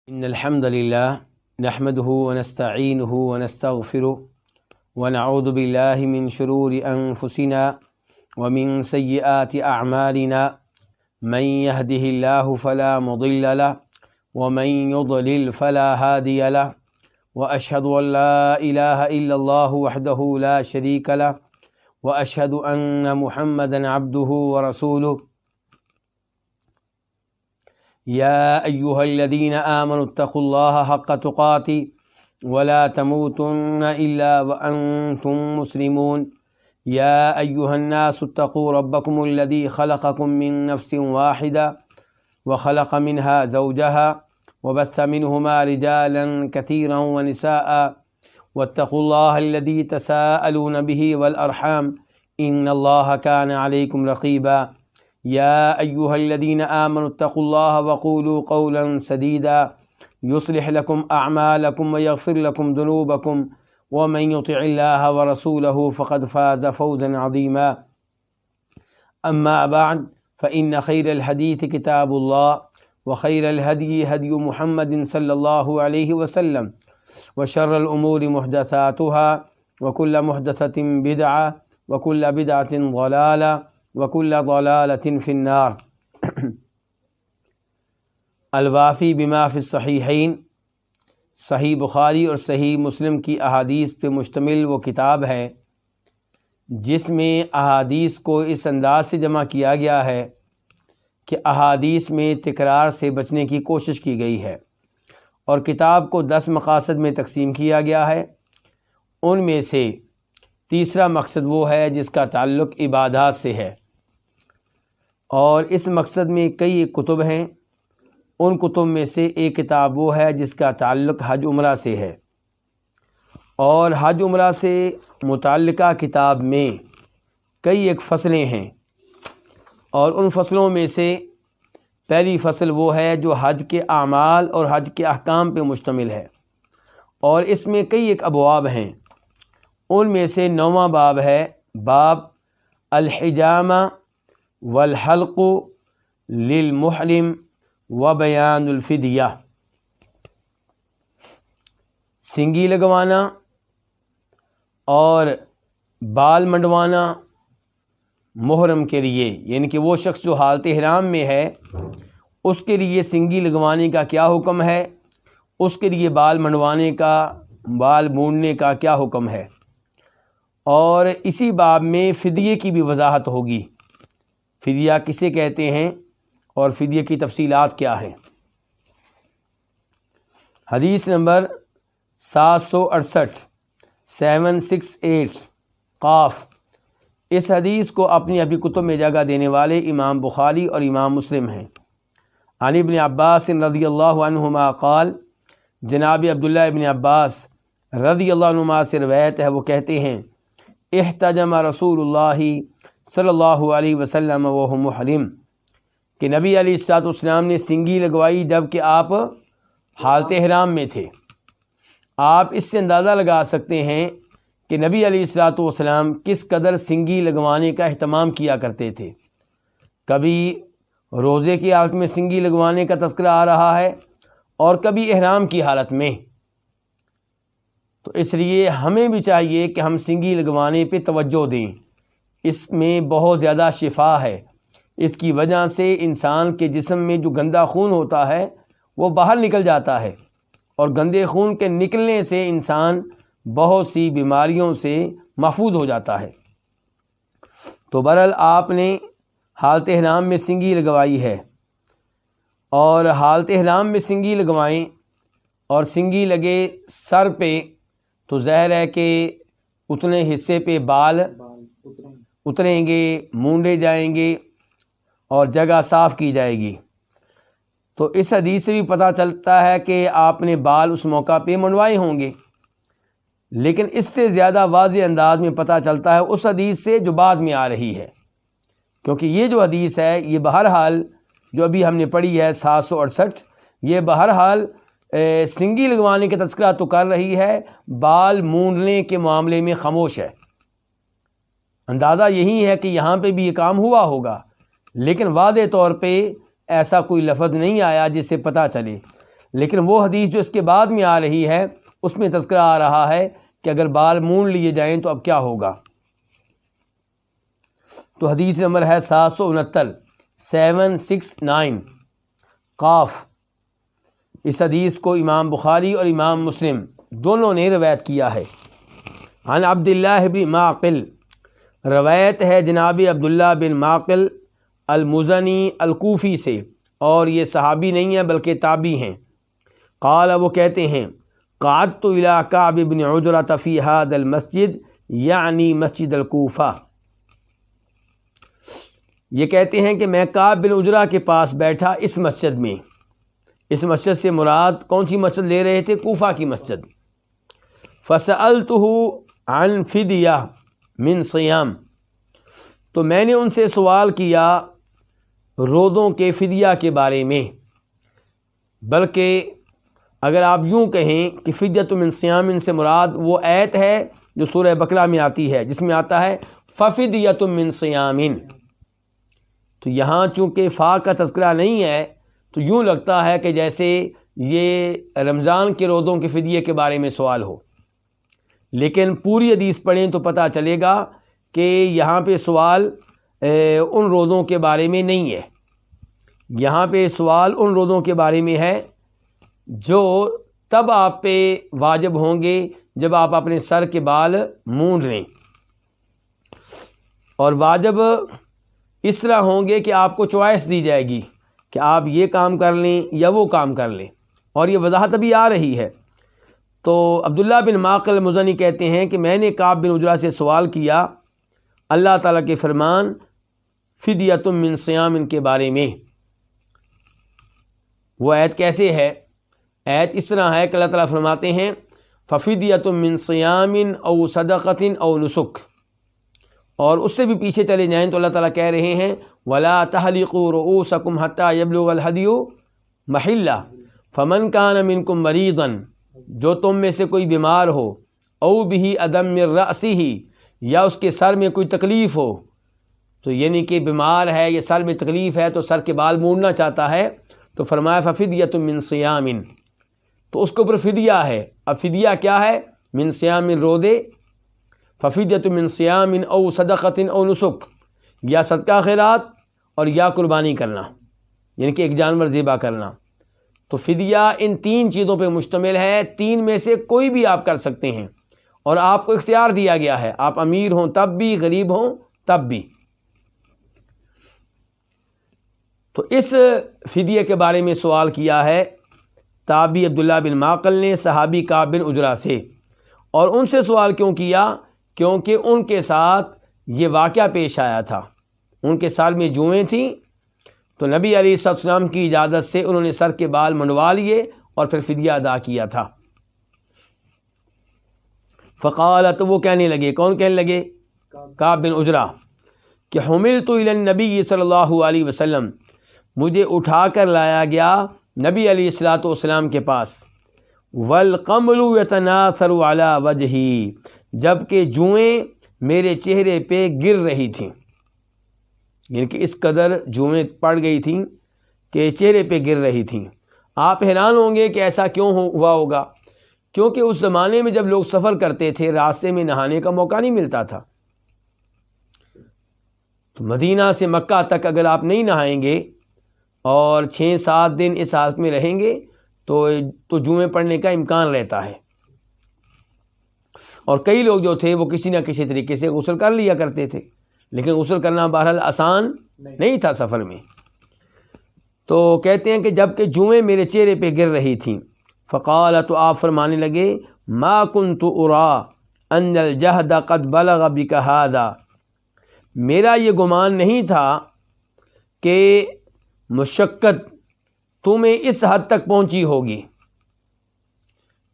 إن الحمد لله نحمده ونستعينه ونستغفره ونعوذ بالله من شرور أنفسنا ومن سيئات أعمالنا من يهده الله فلا مضل له ومن يضلل فلا هادي له وأشهد أن لا إله إلا الله وحده لا شريك له وأشهد أن محمدا عبده ورسوله يا أيها الذين آمنوا اتقوا الله حق تقاته ولا تموتن إلا وأنتم مسلمون يا أيها الناس اتقوا ربكم الذي خلقكم من نفس واحدة وخلق منها زوجها وبث منهما رجالا كثيرا ونساء واتقوا الله الذي تساءلون به والأرحام إن الله كان عليكم رقيبا يا أيها الذين آمنوا اتقوا الله وقولوا قولا سديدا يصلح لكم أعمالكم ويغفر لكم ذنوبكم ومن يطع الله ورسوله فقد فاز فوزا عظيما أما بعد فإن خير الحديث كتاب الله وخير الهدي هدي محمد صلى الله عليه وسلم وشر الأمور محدثاتها وكل محدثة بدعة وكل بدعة ضلالة وكل ضلالة في النار۔ الوافی بما فی الصحیحین، صحیح بخاری اور صحیح مسلم کی احادیث پہ مشتمل وہ کتاب ہے جس میں احادیث کو اس انداز سے جمع کیا گیا ہے کہ احادیث میں تکرار سے بچنے کی کوشش کی گئی ہے، اور کتاب کو 10 مقاصد میں تقسیم کیا گیا ہے۔ ان میں سے تیسرا مقصد وہ ہے جس کا تعلق عبادات سے ہے، اور اس مقصد میں کئی کتب ہیں۔ ان کتب میں سے ایک کتاب وہ ہے جس کا تعلق حج عمرہ سے ہے، اور حج عمرہ سے متعلقہ کتاب میں کئی ایک فصلیں ہیں، اور ان فصلوں میں سے پہلی فصل وہ ہے جو حج کے اعمال اور حج کے احکام پہ مشتمل ہے، اور اس میں کئی ایک ابواب ہیں۔ ان میں سے 9واں باب ہے باب الحجامہ والحلق للمحرم وبیان الفدیہ، سنگی لگوانا اور بال منڈوانا محرم کے لیے، یعنی کہ وہ شخص جو حالت احرام میں ہے اس کے لیے سنگی لگوانے کا کیا حکم ہے، اس کے لیے بال منڈوانے کا، بال مونڈنے کا کیا حکم ہے، اور اسی باب میں فدیے کی بھی وضاحت ہوگی، فدیہ کسے کہتے ہیں اور فدیے کی تفصیلات کیا ہیں۔ حدیث نمبر 768 قاف۔ اس حدیث کو اپنی کتب میں جگہ دینے والے امام بخاری اور امام مسلم ہیں۔ عن ابن عباس رضی اللہ عنہما قال، جناب عبداللہ ابن عباس رضی اللہ عنہما سے روایت ہے، وہ کہتے ہیں احتجم رسول اللہ صلی اللہ علیہ وسلم وہو محرم، کہ نبی علیہ الصلوۃ والسلام نے سنگی لگوائی جب کہ آپ حالت احرام میں تھے۔ آپ اس سے اندازہ لگا سکتے ہیں کہ نبی علیہ الصلوۃ والسلام کس قدر سنگی لگوانے کا اہتمام کیا کرتے تھے۔ کبھی روزے کی حالت میں سنگی لگوانے کا تذکرہ آ رہا ہے اور کبھی احرام کی حالت میں، تو اس لیے ہمیں بھی چاہیے کہ ہم سنگی لگوانے پہ توجہ دیں۔ اس میں بہت زیادہ شفا ہے، اس کی وجہ سے انسان کے جسم میں جو گندا خون ہوتا ہے وہ باہر نکل جاتا ہے، اور گندے خون کے نکلنے سے انسان بہت سی بیماریوں سے محفوظ ہو جاتا ہے۔ تو بہرحال آپ نے حالت احرام میں سنگی لگوائی ہے، اور حالت احرام میں سنگی لگوائیں اور سنگی لگے سر پہ تو ظاہر ہے کہ اتنے حصے پہ بال اتریں گے، مونڈے جائیں گے اور جگہ صاف کی جائے گی۔ تو اس حدیث سے بھی پتہ چلتا ہے کہ آپ نے بال اس موقع پہ منڈوائے ہوں گے، لیکن اس سے زیادہ واضح انداز میں پتہ چلتا ہے اس حدیث سے جو بعد میں آ رہی ہے، کیونکہ یہ جو حدیث ہے یہ بہرحال جو ابھی ہم نے پڑھی ہے 768، یہ بہرحال سنگی لگوانے کا تذکرہ تو کر رہی ہے، بال مونڈنے کے معاملے میں خاموش ہے۔ اندازہ یہی ہے کہ یہاں پہ بھی یہ کام ہوا ہوگا، لیکن واضح طور پہ ایسا کوئی لفظ نہیں آیا جس سے پتہ چلے۔ لیکن وہ حدیث جو اس کے بعد میں آ رہی ہے اس میں تذکرہ آ رہا ہے کہ اگر بال مونڈ لیے جائیں تو اب کیا ہوگا. تو حدیث نمبر ہے 769 769 قاف. اس حدیث کو امام بخاری اور امام مسلم دونوں نے روایت کیا ہے. عن عبداللہ بن معقل، روایت ہے جناب عبداللہ بن معقل المزنی الکوفی سے، اور یہ صحابی نہیں ہیں بلکہ تابعی ہیں. قال، وہ کہتے ہیں قعدت الى کعب بن عجرۃ فی ھذا المسجد یعنی مسجد الکوفہ. یہ کہتے ہیں کہ میں کعب بن عجرہ کے پاس بیٹھا اس مسجد میں. اس مسجد سے مراد کون سی مسجد لے رہے تھے؟ کوفہ کی مسجد. فسألتہ عن فدیہ من صیام، تو میں نے ان سے سوال کیا روزوں کے فدیہ کے بارے میں. بلکہ اگر آپ یوں کہیں کہ فدیۃ من صیام سے مراد وہ آیت ہے جو سورہ بقرہ میں آتی ہے جس میں آتا ہے ففدیۃ من صیام، تو یہاں چونکہ فا کا تذکرہ نہیں ہے تو یوں لگتا ہے کہ جیسے یہ رمضان کے روزوں کے فدیے کے بارے میں سوال ہو. لیکن پوری حدیث پڑھیں تو پتہ چلے گا کہ یہاں پہ سوال ان روزوں کے بارے میں نہیں ہے. یہاں پہ سوال ان روزوں کے بارے میں ہے جو تب آپ پہ واجب ہوں گے جب آپ اپنے سر کے بال مونڈ لیں، اور واجب اس طرح ہوں گے کہ آپ کو چوائس دی جائے گی کہ آپ یہ کام کر لیں یا وہ کام کر لیں، اور یہ وضاحت ابھی آ رہی ہے. تو عبداللہ بن معقل المزنی کہتے ہیں کہ میں نے کعب بن عجرہ سے سوال کیا اللہ تعالیٰ کے فرمان فدیۃ من صیام ان کے بارے میں. وہ آیت کیسے ہے؟ آیت اس طرح ہے کہ اللہ تعالیٰ فرماتے ہیں ففدیۃ من صیام او صدقۃ او نسک، اور اس سے بھی پیچھے چلے جائیں تو اللہ تعالیٰ کہہ رہے ہیں ولا تحلقوا رؤوسکم حتی یبلغ الہدی محلہ فمن کان منکم مریضا، جو تم میں سے کوئی بیمار ہو، او بہ عدم من رأسہ، یا اس کے سر میں کوئی تکلیف ہو، تو یعنی کہ بیمار ہے یا سر میں تکلیف ہے تو سر کے بال مونڈنا چاہتا ہے، تو فرمایا ففدیۃ من صیام، تو اس کے اوپر فدیہ ہے. اب فدیہ کیا ہے؟ من صیام روزے، ففدیۃ من صیام او صدقۃ او نسک، یا صدقہ خیرات اور یا قربانی کرنا، یعنی کہ ایک جانور ذبح کرنا. تو فدیہ ان تین چیزوں پہ مشتمل ہے. تین میں سے کوئی بھی آپ کر سکتے ہیں، اور آپ کو اختیار دیا گیا ہے، آپ امیر ہوں تب بھی، غریب ہوں تب بھی. تو اس فدیے کے بارے میں سوال کیا ہے تابعی عبداللہ بن معقل نے صحابی کعب بن عجرہ سے. اور ان سے سوال کیوں کیا؟ کیونکہ ان کے ساتھ یہ واقعہ پیش آیا تھا. ان کے سال میں جوئیں تھیں تو نبی علیہ السلام کی اجازت سے انہوں نے سر کے بال منڈوا لیے اور پھر فدیہ ادا کیا تھا. فقالت، وہ کہنے لگے، کون کہنے لگے؟ کعب بن عجرہ، کہ حملت الی النبی صلی اللہ علیہ وسلم، مجھے اٹھا کر لایا گیا نبی علیہ الصلوۃ والسلام کے پاس. والقمل یتناثر علی وجہی، جبکہ جوئیں میرے چہرے پہ گر رہی تھیں، یعنی کہ اس قدر جوئیں پڑ گئی تھیں کہ چہرے پہ گر رہی تھیں. آپ حیران ہوں گے کہ ایسا کیوں ہوا ہوگا؟ کیونکہ اس زمانے میں جب لوگ سفر کرتے تھے راستے میں نہانے کا موقع نہیں ملتا تھا. تو مدینہ سے مکہ تک اگر آپ نہیں نہائیں گے اور 6-7 دن اس حالت میں رہیں گے تو جوئیں پڑنے کا امکان رہتا ہے. اور کئی لوگ جو تھے وہ کسی نہ کسی طریقے سے غسل کر لیا کرتے تھے، لیکن غسل کرنا بہرحال آسان نہیں تھا سفر میں. تو کہتے ہیں کہ جب کہ جوئیں میرے چہرے پہ گر رہی تھیں، فقال، تو آپ فرمانے لگے ما کنت ارا ان الجہد قد بلغ بک ھذا، میرا یہ گمان نہیں تھا کہ مشقت تمہیں اس حد تک پہنچی ہوگی.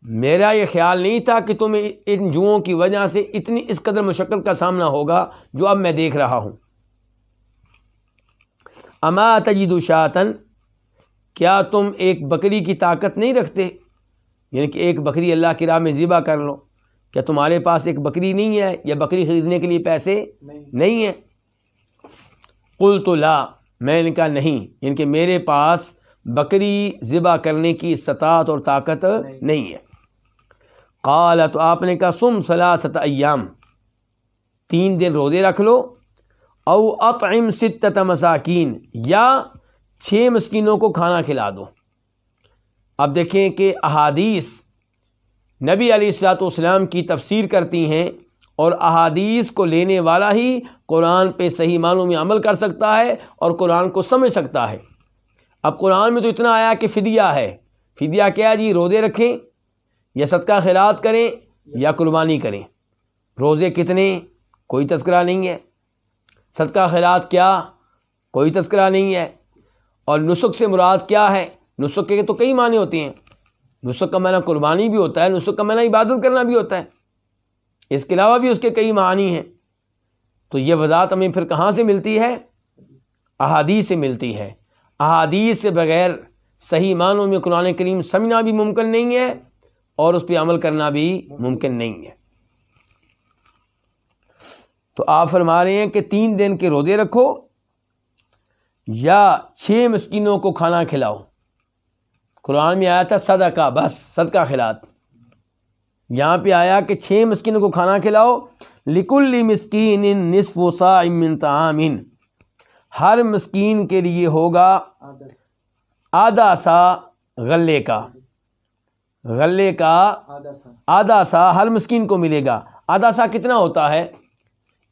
میرا یہ خیال نہیں تھا کہ تمہیں ان جوؤں کی وجہ سے اتنی اس قدر مشقت کا سامنا ہوگا جو اب میں دیکھ رہا ہوں. اما تجد شاۃ، کیا تم ایک بکری کی طاقت نہیں رکھتے؟ یعنی کہ ایک بکری اللہ کی راہ میں ذبح کر لو. کیا تمہارے پاس ایک بکری نہیں ہے یا بکری خریدنے کے لیے پیسے نہیں ہیں؟ قلت لا، میں نے کہا نہیں، یعنی کہ میرے پاس بکری ذبح کرنے کی استطاعت اور طاقت نہیں ہے۔ قال، تو آپ نے کہا صم ثلاثۃ ایام، 3 دن روزے رکھ لو، او اطعم 6 مساکین، یا 6 مسکینوں کو کھانا کھلا دو۔ اب دیکھیں کہ احادیث نبی علیہ الصلوۃ والسلام کی تفسیر کرتی ہیں، اور احادیث کو لینے والا ہی قرآن پہ صحیح معنوں میں عمل کر سکتا ہے اور قرآن کو سمجھ سکتا ہے۔ اب قرآن میں تو اتنا آیا کہ فدیہ ہے، فدیہ کیا ہے جی؟ روزے رکھیں یا صدقہ خیرات کریں یا قربانی کریں۔ روزے کتنے؟ کوئی تذکرہ نہیں ہے۔ صدقہ خیرات کیا؟ کوئی تذکرہ نہیں ہے۔ اور نسک سے مراد کیا ہے؟ نسک کے تو کئی معنی ہوتے ہیں۔ نسک کا معنی قربانی بھی ہوتا ہے، نسک کا معنی عبادت کرنا بھی ہوتا ہے، اس کے علاوہ بھی اس کے کئی معنی ہیں۔ تو یہ وضاحت ہمیں پھر کہاں سے ملتی ہے؟ احادیث سے ملتی ہے۔ احادیث سے بغیر صحیح معنوں میں قرآن کریم سمجھنا بھی ممکن نہیں ہے اور اس پہ عمل کرنا بھی ممکن نہیں ہے۔ تو آپ فرما رہے ہیں کہ 3 دن کے روزے رکھو یا 6 مسکینوں کو کھانا کھلاؤ۔ قرآن میں آیا تھا صدقہ، بس صدقہ خیرات، یہاں پہ آیا کہ 6 مسکینوں کو کھانا کھلاؤ۔ لِكُلِّ مِسْكِينٍ نِصْفُ صَاعٍ مِّن طَعَامٍ، ہر مسکین کے لیے ہوگا آدھا سا غلے کا، غلے کا آدھا سا ہر مسکین کو ملے گا۔ آدھا سا کتنا ہوتا ہے؟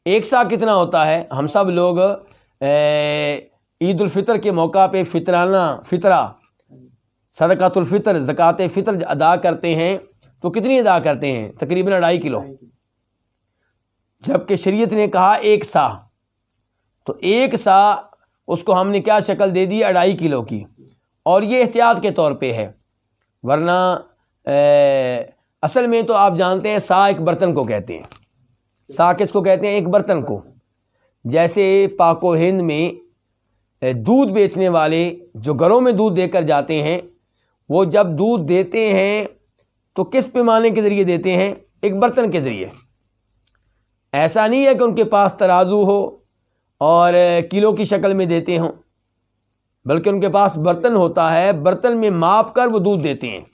1 سا کتنا ہوتا ہے؟ ہم سب لوگ عید الفطر کے موقع پہ فطرہ صدقۃ الفطر، زکوٰۃ فطر ادا کرتے ہیں تو کتنی ادا کرتے ہیں؟ تقریباً 2.5 کلو، جبکہ شریعت نے کہا 1 سا، تو 1 سا اس کو ہم نے کیا شکل دے دی؟ 2.5 کلو کی، اور یہ احتیاط کے طور پہ ہے، ورنہ اصل میں تو آپ جانتے ہیں سا ایک برتن کو کہتے ہیں۔ سا کس کو کہتے ہیں؟ ایک برتن کو۔ جیسے پاک و ہند میں دودھ بیچنے والے جو گھروں میں دودھ دے کر جاتے ہیں، وہ جب دودھ دیتے ہیں تو کس پیمانے کے ذریعے دیتے ہیں؟ ایک برتن کے ذریعے۔ ایسا نہیں ہے کہ ان کے پاس ترازو ہو اور کلو کی شکل میں دیتے ہوں، بلکہ ان کے پاس برتن ہوتا ہے، برتن میں ماپ کر وہ دودھ دیتے ہیں۔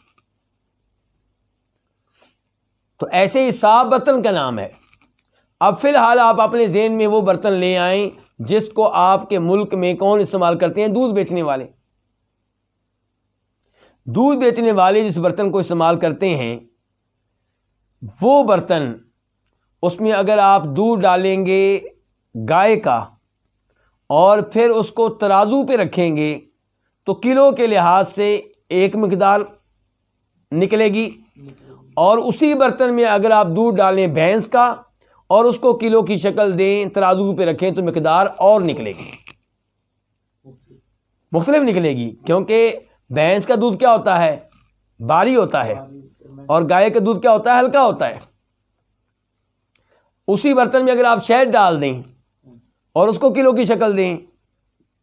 تو ایسے ہی صاف برتن کا نام ہے۔ اب فی الحال آپ اپنے ذہن میں وہ برتن لے آئیں جس کو آپ کے ملک میں کون استعمال کرتے ہیں؟ دودھ بیچنے والے۔ دودھ بیچنے والے جس برتن کو استعمال کرتے ہیں، وہ برتن، اس میں اگر آپ دودھ ڈالیں گے گائے کا اور پھر اس کو ترازو پہ رکھیں گے تو کلو کے لحاظ سے ایک مقدار نکلے گی، اور اسی برتن میں اگر آپ دودھ ڈالیں بھینس کا اور اس کو کلو کی شکل دیں، ترازو پہ رکھیں، تو مقدار اور نکلے گی، مختلف نکلے گی، کیونکہ بھینس کا دودھ کیا ہوتا ہے؟ بھاری ہوتا ہے، اور گائے کا دودھ کیا ہوتا ہے؟ ہلکا ہوتا ہے۔ اسی برتن میں اگر آپ شہد ڈال دیں اور اس کو کلو کی شکل دیں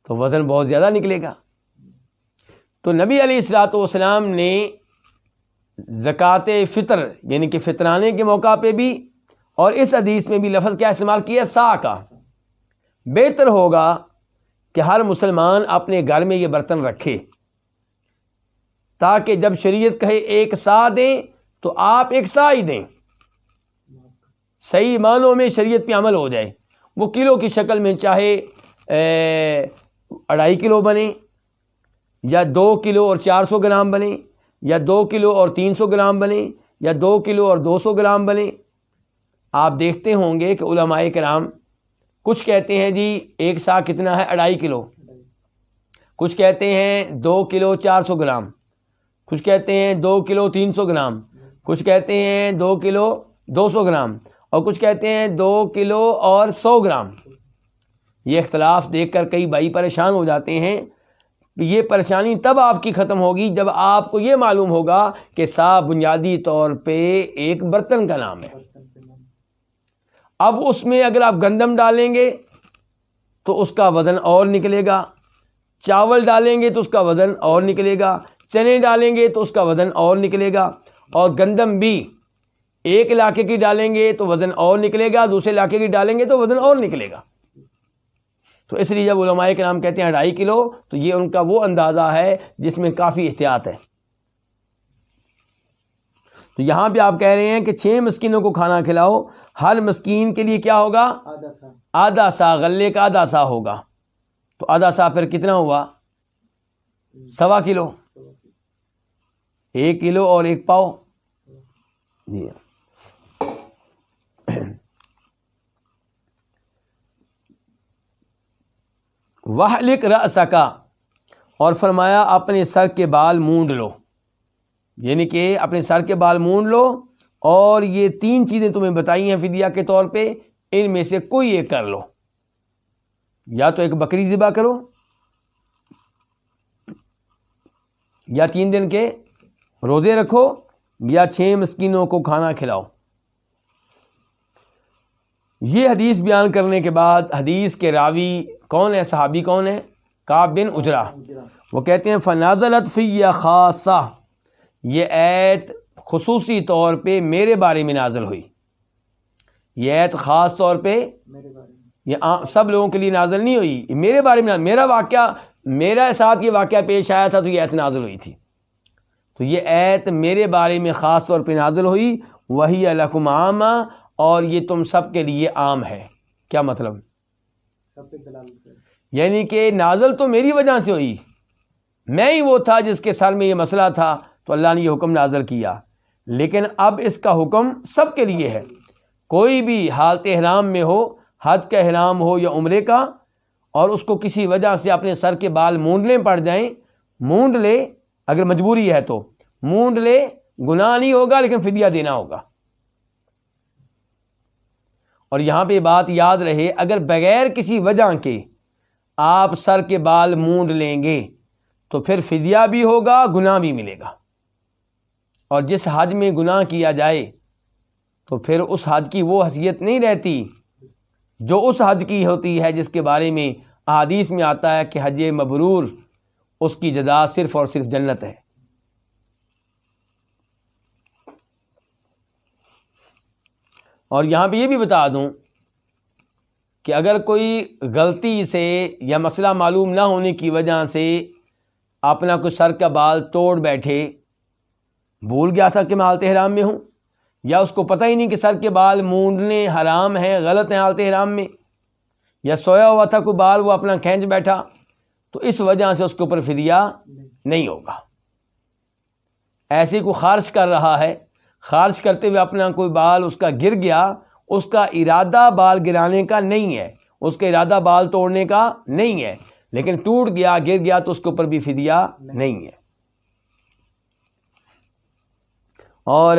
تو وزن بہت زیادہ نکلے گا۔ تو نبی علیہ الصلوۃ والسلام نے زکوٰۃ فطر یعنی کہ فطرانے کے موقع پہ بھی اور اس حدیث میں بھی لفظ کیا استعمال کیا؟ سا کا۔ بہتر ہوگا کہ ہر مسلمان اپنے گھر میں یہ برتن رکھے، تاکہ جب شریعت کہے 1 سا دیں تو آپ 1 سا ہی دیں، صحیح معنوں میں شریعت پہ عمل ہو جائے۔ وہ کلو کی شکل میں چاہے 2.5 کلو بنے، یا 2 کلو اور 400 گرام بنے، یا 2 کلو اور 300 گرام بنے، یا 2 کلو اور 200 گرام بنے۔ آپ دیکھتے ہوں گے کہ علماء کرام کچھ کہتے ہیں جی 1 سا کتنا ہے؟ 2.5 کلو، کچھ کہتے ہیں 2 کلو 400 گرام، کچھ کہتے ہیں 2 کلو 300 گرام، کچھ کہتے ہیں 2 کلو 200 گرام، اور کچھ کہتے ہیں 2 کلو اور 100 گرام۔ یہ اختلاف دیکھ کر کئی بھائی پریشان ہو جاتے ہیں۔ یہ پریشانی تب آپ کی ختم ہوگی جب آپ کو یہ معلوم ہوگا کہ سا بنیادی طور پہ ایک برتن کا نام ہے۔ اب اس میں اگر آپ گندم ڈالیں گے تو اس کا وزن اور نکلے گا، چاول ڈالیں گے تو اس کا وزن اور نکلے گا، چنے ڈالیں گے تو اس کا وزن اور نکلے گا، اور گندم بھی ایک علاقے کی ڈالیں گے تو وزن اور نکلے گا، دوسرے علاقے کی ڈالیں گے تو وزن اور نکلے گا۔ تو اس لیے جب علماء کرام کہتے ہیں 2.5 کلو تو یہ ان کا وہ اندازہ ہے جس میں کافی احتیاط ہے۔ تو یہاں پہ آپ کہہ رہے ہیں کہ 6 مسکینوں کو کھانا کھلاؤ، ہر مسکین کے لیے کیا ہوگا؟ آدھا سا، غلے کا آدھا سا ہوگا، تو آدھا سا پھر کتنا ہوا؟ 1.25 کلو، 1 کلو اور 1 پاؤ جی۔ وَحْلِقْ رَأْسَكَ، اور فرمایا اپنے سر کے بال مونڈ لو، یعنی کہ اپنے سر کے بال مونڈ لو، اور یہ 3 چیزیں تمہیں بتائی ہیں فدیہ کے طور پہ، ان میں سے کوئی ایک کر لو، یا تو ایک بکری ذبح کرو، یا 3 دن کے روزے رکھو، یا 6 مسکینوں کو کھانا کھلاؤ۔ یہ حدیث بیان کرنے کے بعد حدیث کے راوی کون ہے؟ صحابی کون ہے؟ کعب بن عجرہ۔ وہ کہتے ہیں فنازلت فی خاصہ، یہ آیت خصوصی طور پہ میرے بارے میں نازل ہوئی، یہ آیت خاص طور پہ یہ سب لوگوں کے لیے نازل نہیں ہوئی، میرے بارے میں، میرا ساتھ یہ واقعہ پیش آیا تھا تو یہ آیت نازل ہوئی تھی، تو یہ آیت میرے بارے میں خاص طور پہ نازل ہوئی۔ وہی لکم عامہ، اور یہ تم سب کے لیے عام ہے۔ کیا مطلب؟ یعنی کہ نازل تو میری وجہ سے ہوئی، میں ہی وہ تھا جس کے سر میں یہ مسئلہ تھا، تو اللہ نے یہ حکم نازل کیا، لیکن اب اس کا حکم سب کے لیے ہے۔ کوئی بھی حالت احرام میں ہو، حج کا احرام ہو یا عمرے کا، اور اس کو کسی وجہ سے اپنے سر کے بال مونڈنے پڑ جائیں، مونڈ لے، اگر مجبوری ہے تو مونڈ لے، گناہ نہیں ہوگا لیکن فدیہ دینا ہوگا۔ اور یہاں پہ بات یاد رہے، اگر بغیر کسی وجہ کے آپ سر کے بال مونڈ لیں گے تو پھر فدیہ بھی ہوگا، گناہ بھی ملے گا، اور جس حج میں گناہ کیا جائے تو پھر اس حج کی وہ حیثیت نہیں رہتی جو اس حج کی ہوتی ہے جس کے بارے میں احادیث میں آتا ہے کہ حج مبرور، اس کی جزا صرف اور صرف جنت ہے۔ اور یہاں پہ یہ بھی بتا دوں کہ اگر کوئی غلطی سے یا مسئلہ معلوم نہ ہونے کی وجہ سے اپنا کوئی سر کا بال توڑ بیٹھے، بھول گیا تھا کہ میں حالت احرام میں ہوں، یا اس کو پتہ ہی نہیں کہ سر کے بال مونڈنے حرام ہیں، غلط ہیں حالت احرام میں، یا سویا ہوا تھا کوئی بال وہ اپنا کھینچ بیٹھا، تو اس وجہ سے اس کے اوپر فدیہ نہیں ہوگا۔ ایسے کوئی خارش کر رہا ہے، خارش کرتے ہوئے اپنا کوئی بال اس کا گر گیا، اس کا ارادہ بال گرانے کا نہیں ہے، اس کا ارادہ بال توڑنے کا نہیں ہے، لیکن ٹوٹ گیا، گر گیا، تو اس کے اوپر بھی فدیہ نہیں ہے۔ اور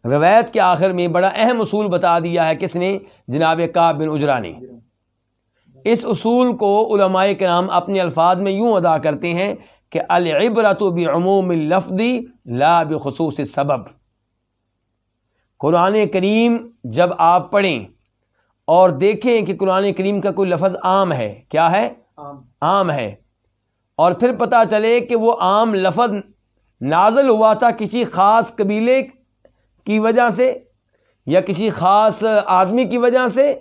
روایت کے آخر میں بڑا اہم اصول بتا دیا ہے، کس نے؟ جناب کعب بن عجرہ نے۔ اس اصول کو علماء کرام اپنے الفاظ میں یوں ادا کرتے ہیں کہ العبرۃ بعموم اللفظ لا بخصوص السبب۔ قرآن کریم جب آپ پڑھیں اور دیکھیں کہ قرآن کریم کا کوئی لفظ عام ہے، کیا ہے؟ عام ہے، اور پھر پتہ چلے کہ وہ عام لفظ نازل ہوا تھا کسی خاص قبیلے کی وجہ سے، یا کسی خاص آدمی کی وجہ سے،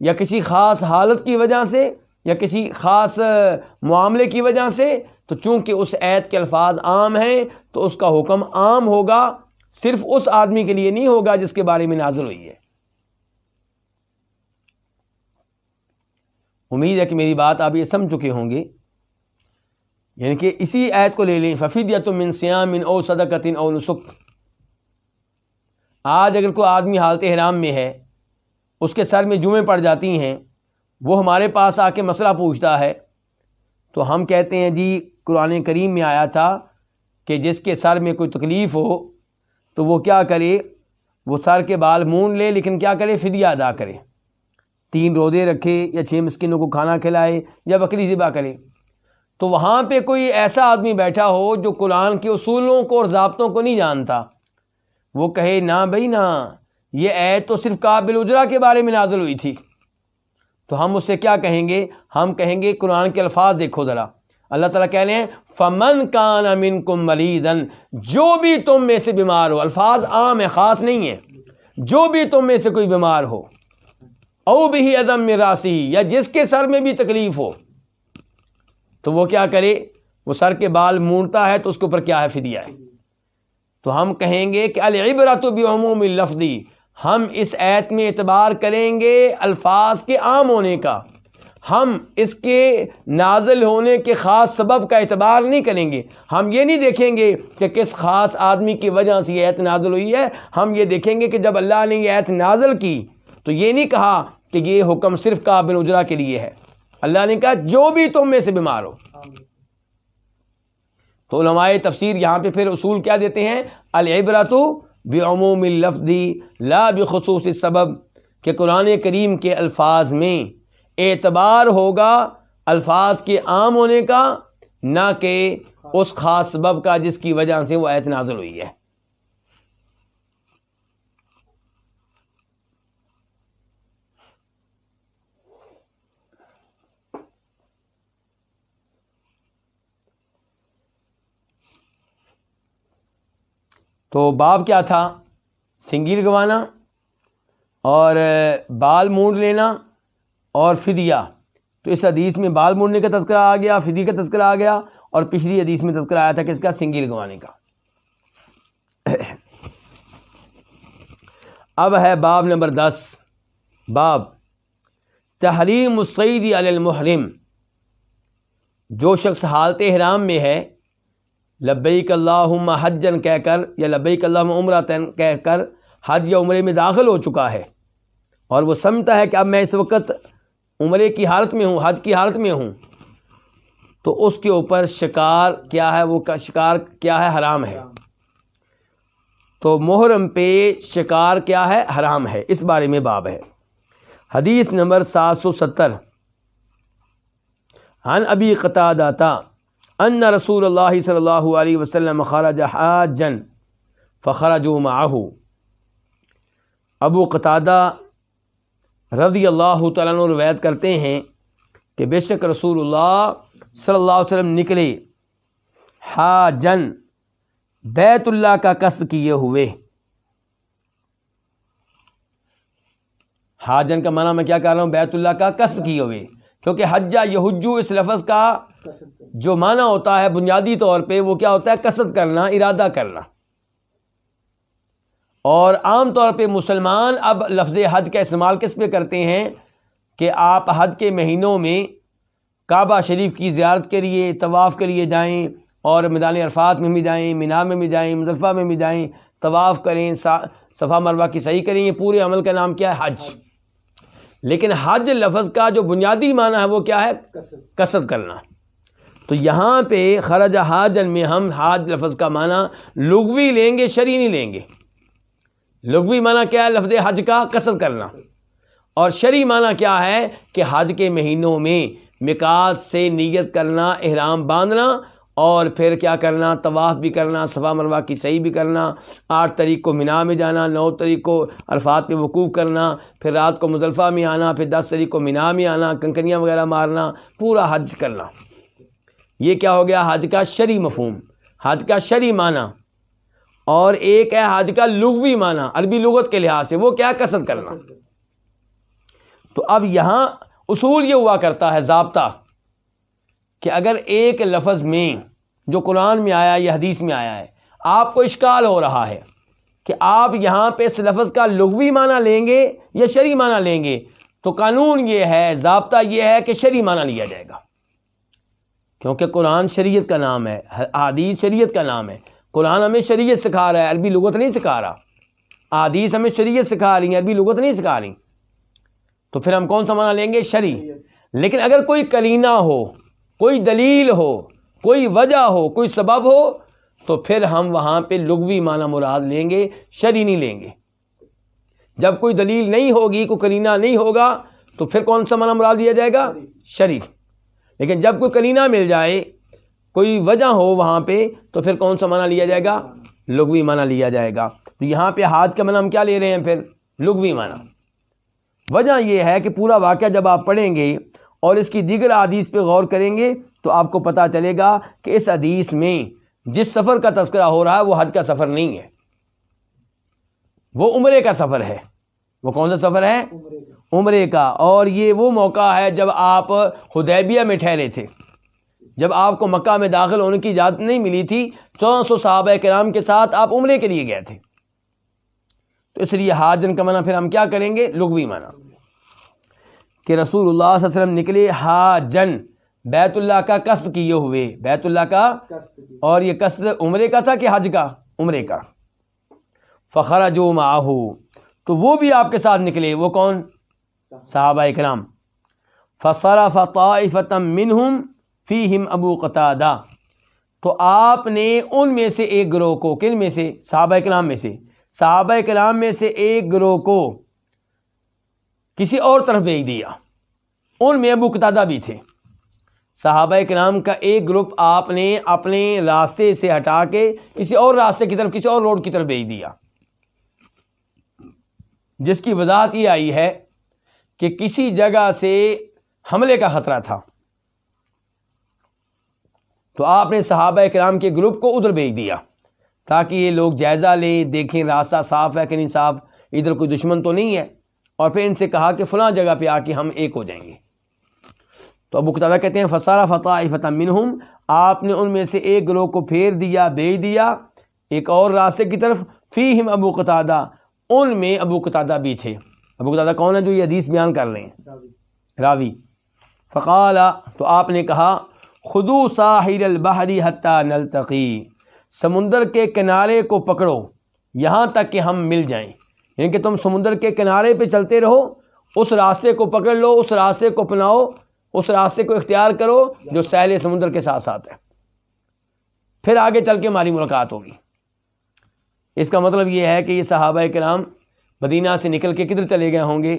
یا کسی خاص حالت کی وجہ سے، یا کسی خاص معاملے کی وجہ سے، تو چونکہ اس آیت کے الفاظ عام ہیں تو اس کا حکم عام ہوگا، صرف اس آدمی کے لیے نہیں ہوگا جس کے بارے میں نازل ہوئی ہے۔ امید ہے کہ میری بات آپ یہ سمجھ چکے ہوں گے۔ یعنی کہ اسی آیت کو لے لیں، ففدیۃ من صیام او صدقۃ او نسک۔ آج اگر کوئی آدمی حالت احرام میں ہے، اس کے سر میں جمعیں پڑ جاتی ہیں، وہ ہمارے پاس آ کے مسئلہ پوچھتا ہے، تو ہم کہتے ہیں جی قرآن کریم میں آیا تھا کہ جس کے سر میں کوئی تکلیف ہو تو وہ کیا کرے؟ وہ سر کے بال مونڈ لے، لیکن کیا کرے؟ فدیہ ادا کرے، 3 روزے رکھے، یا 6 مسکینوں کو کھانا کھلائے، یا بکری ذبح کرے۔ تو وہاں پہ کوئی ایسا آدمی بیٹھا ہو جو قرآن کے اصولوں کو اور ضابطوں کو نہیں جانتا، وہ کہے نہ بھائی نہ، یہ آیت تو صرف کعب بن عجرہ کے بارے میں نازل ہوئی تھی، تو ہم اس سے کیا کہیں گے؟ ہم کہیں گے قرآن کے الفاظ دیکھو ذرا، اللہ تعالیٰ کہہ رہے ہیں فَمَنْ كَانَ مِنْكُمْ مَرِيضًا، جو بھی تم میں سے بیمار ہو، الفاظ عام ہے، خاص نہیں ہے، جو بھی تم میں سے کوئی بیمار ہو، او بہ عدم من راسی، یا جس کے سر میں بھی تکلیف ہو تو وہ کیا کرے، وہ سر کے بال مونڈتا ہے تو اس کے اوپر کیا ہے، فدیہ ہے۔ تو ہم کہیں گے کہ العبرۃ بعموم اللفظ، ہم اس آیت میں اعتبار کریں گے الفاظ کے عام ہونے کا، ہم اس کے نازل ہونے کے خاص سبب کا اعتبار نہیں کریں گے۔ ہم یہ نہیں دیکھیں گے کہ کس خاص آدمی کی وجہ سے یہ آیت نازل ہوئی ہے، ہم یہ دیکھیں گے کہ جب اللہ نے یہ آیت نازل کی تو یہ نہیں کہا کہ یہ حکم صرف کعب بن عجرہ کے لیے ہے، اللہ نے کہا جو بھی تم میں سے بیمار ہو۔ تو علماء تفسیر یہاں پہ پھر اصول کیا دیتے ہیں، العبرۃ بعموم اللفظ لا بخصوص السبب، کہ قرآن کریم کے الفاظ میں اعتبار ہوگا الفاظ کے عام ہونے کا، نہ کہ اس خاص سبب کا جس کی وجہ سے وہ آیت نازل ہوئی ہے۔ تو باب کیا تھا، سنگیل گوانا اور بال مونڈ لینا اور فدیہ۔ تو اس حدیث میں بال مونڈنے کا تذکرہ آ گیا، فدیہ کا تذکرہ آ گیا، اور پچھلی حدیث میں تذکرہ آیا تھا کس کا، سنگیل گوانے کا۔ اب ہے باب نمبر 10، باب تحریم الصید علی المحرم۔ جو شخص حالت احرام میں ہے، لبیک اللہم حجن کہہ کر یا لبیک اللہم عمرتن کہہ کر حج یا عمرے میں داخل ہو چکا ہے، اور وہ سمجھتا ہے کہ اب میں اس وقت عمرے کی حالت میں ہوں، حج کی حالت میں ہوں، تو اس کے اوپر شکار کیا ہے، وہ شکار کیا ہے، حرام ہے۔ تو محرم پہ شکار کیا ہے، حرام ہے، اس بارے میں باب ہے۔ حدیث نمبر 770، عن ابی قتادہ ان رسول اللہ صلی اللہ علیہ وسلم خرج حاجا فخرجوا معه۔ ابو قتادہ رضی اللہ تعالیٰ عنہ روایت کرتے ہیں کہ بے شک رسول اللہ صلی اللہ علیہ وسلم نکلے حاجن، بیت اللہ کا قصد کیے ہوئے۔ حاجن کا معنی میں کیا کر رہا ہوں، بیت اللہ کا قصد کیے ہوئے، کیونکہ حجہ یحجو اس لفظ کا جو معنی ہوتا ہے بنیادی طور پہ وہ کیا ہوتا ہے، قصد کرنا، ارادہ کرنا۔ اور عام طور پہ مسلمان اب لفظ حج کا استعمال کس پہ کرتے ہیں کہ آپ حج کے مہینوں میں کعبہ شریف کی زیارت کے لیے، طواف کے لیے جائیں، اور میدان عرفات میں بھی جائیں، مینا میں بھی جائیں، مزدلفہ میں بھی جائیں، طواف کریں، صفا مروہ کی سعی کریں، یہ پورے عمل کا نام کیا ہے، حج۔ لیکن حج لفظ کا جو بنیادی معنی ہے وہ کیا ہے، قصد کرنا۔ تو یہاں پہ خرج حاجن میں ہم حاج لفظ کا معنی لغوی لیں گے، شرعی نہیں لیں گے۔ لغوی معنی کیا ہے لفظ حج کا، قصد کرنا، اور شرعی معنی کیا ہے کہ حج کے مہینوں میں میقات سے نیت کرنا، احرام باندھنا، اور پھر کیا کرنا، طواف بھی کرنا، صفا مروہ کی سعی بھی کرنا، 8 تاریخ کو مینا میں جانا، 9 تاریخ کو عرفات پہ وقوف کرنا، پھر رات کو مزدلفہ میں آنا، پھر 10 تاریخ کو مینا میں آنا، کنکریاں وغیرہ مارنا، پورا حج کرنا۔ یہ کیا ہو گیا، حج کا شرعی مفہوم، حج کا شرعی معنی۔ اور ایک ہے حج کا لغوی معنی، عربی لغت کے لحاظ سے وہ کیا، قصد کرنا۔ تو اب یہاں اصول یہ ہوا کرتا ہے، ضابطہ، کہ اگر ایک لفظ میں جو قرآن میں آیا یا حدیث میں آیا ہے آپ کو اشکال ہو رہا ہے کہ آپ یہاں پہ اس لفظ کا لغوی معنی لیں گے یا شرعی معنی لیں گے، تو قانون یہ ہے، ضابطہ یہ ہے کہ شرعی معنی لیا جائے گا، کیونکہ قرآن شریعت کا نام ہے، حدیث شریعت کا نام ہے۔ قرآن ہمیں شریعت سکھا رہا ہے، عربی لغت نہیں سکھا رہا۔ حدیث ہمیں شریعت سکھا رہی ہے، عربی لغت نہیں سکھا رہی۔ تو پھر ہم کون سا معنی لیں گے، شرعی۔ لیکن اگر کوئی قرینہ ہو، کوئی دلیل ہو، کوئی وجہ ہو، کوئی سبب ہو، تو پھر ہم وہاں پہ لغوی معنی مراد لیں گے، شرعی نہیں لیں گے۔ جب کوئی دلیل نہیں ہوگی، کوئی قرینہ نہیں ہوگا، تو پھر کون سا معنی مراد لیا جائے گا، شرعی۔ لیکن جب کوئی قرینہ مل جائے، کوئی وجہ ہو وہاں پہ، تو پھر کون سا معنی لیا جائے گا، لغوی معنی لیا جائے گا۔ تو یہاں پہ حاج کا معنی ہم کیا لے رہے ہیں، پھر لغوی معنی۔ وجہ یہ ہے کہ پورا واقعہ جب آپ پڑھیں گے اور اس کی دیگر احادیث پہ غور کریں گے تو آپ کو پتہ چلے گا کہ اس حدیث میں جس سفر کا تذکرہ ہو رہا ہے وہ حج کا سفر نہیں ہے، وہ عمرے کا سفر ہے۔ وہ کون سا سفر ہے، عمرے کا، اور یہ وہ موقع ہے جب آپ حدیبیہ میں ٹھہرے تھے، جب آپ کو مکہ میں داخل ہونے کی اجازت نہیں ملی تھی، 1400 صحابہ کرام کے ساتھ آپ عمرے کے لیے گئے تھے. تو اس لیے حاجن کا معنی پھر ہم کیا کریں گے؟ لغوی معنی کہ رسول اللہ صلی اللہ علیہ وسلم نکلے حاجن، بیت اللہ کا قصد کیے ہوئے، بیت اللہ کا، اور یہ قصد عمرے کا تھا کہ حج کا؟ عمرے کا. فخرجوا معه، تو وہ بھی آپ کے ساتھ نکلے. وہ کون؟ صحابہ کرام. فصرف طائفة منهم فیہم ابو قتادہ، تو آپ نے ان میں سے ایک گروہ کو، کن میں سے؟ صحابہ کرام میں سے. صحابہ کرام میں سے ایک گروہ کو کسی اور طرف بھیج دیا. ان میں ابو قتادہ بھی تھے. صحابہ کرام کا ایک گروپ آپ نے اپنے راستے سے ہٹا کے کسی اور راستے کی طرف، کسی اور روڈ کی طرف بھیج دیا، جس کی وضاحت یہ آئی ہے کہ کسی جگہ سے حملے کا خطرہ تھا، تو آپ نے صحابہ کرام کے گروپ کو ادھر بھیج دیا تاکہ یہ لوگ جائزہ لیں، دیکھیں راستہ صاف ہے کہ نہیں صاف، ادھر کوئی دشمن تو نہیں ہے. اور پھر ان سے کہا کہ فلاں جگہ پہ آ کے ہم ایک ہو جائیں گے. تو ابو قتادہ کہتے ہیں فصرف طائفة منہم، آپ نے ان میں سے ایک گروہ کو پھیر دیا، بھیج دیا ایک اور راستے کی طرف. فیہم ابو قتادہ، ان میں ابو قتادہ بھی تھے. ابو قتادہ کون ہے؟ جو یہ حدیث بیان کر رہے ہیں، راوی. فقال، تو آپ نے کہا خذوا ساحل البحر حتی نلتقی، سمندر کے کنارے کو پکڑو یہاں تک کہ ہم مل جائیں. یعنی کہ تم سمندر کے کنارے پہ چلتے رہو، اس راستے کو پکڑ لو، اس راستے کو اپناؤ، اس راستے کو اختیار کرو جو ساحل سمندر کے ساتھ ساتھ ہے، پھر آگے چل کے ہماری ملاقات ہوگی. اس کا مطلب یہ ہے کہ یہ صحابہ کرام مدینہ سے نکل کے کدھر چلے گئے ہوں گے؟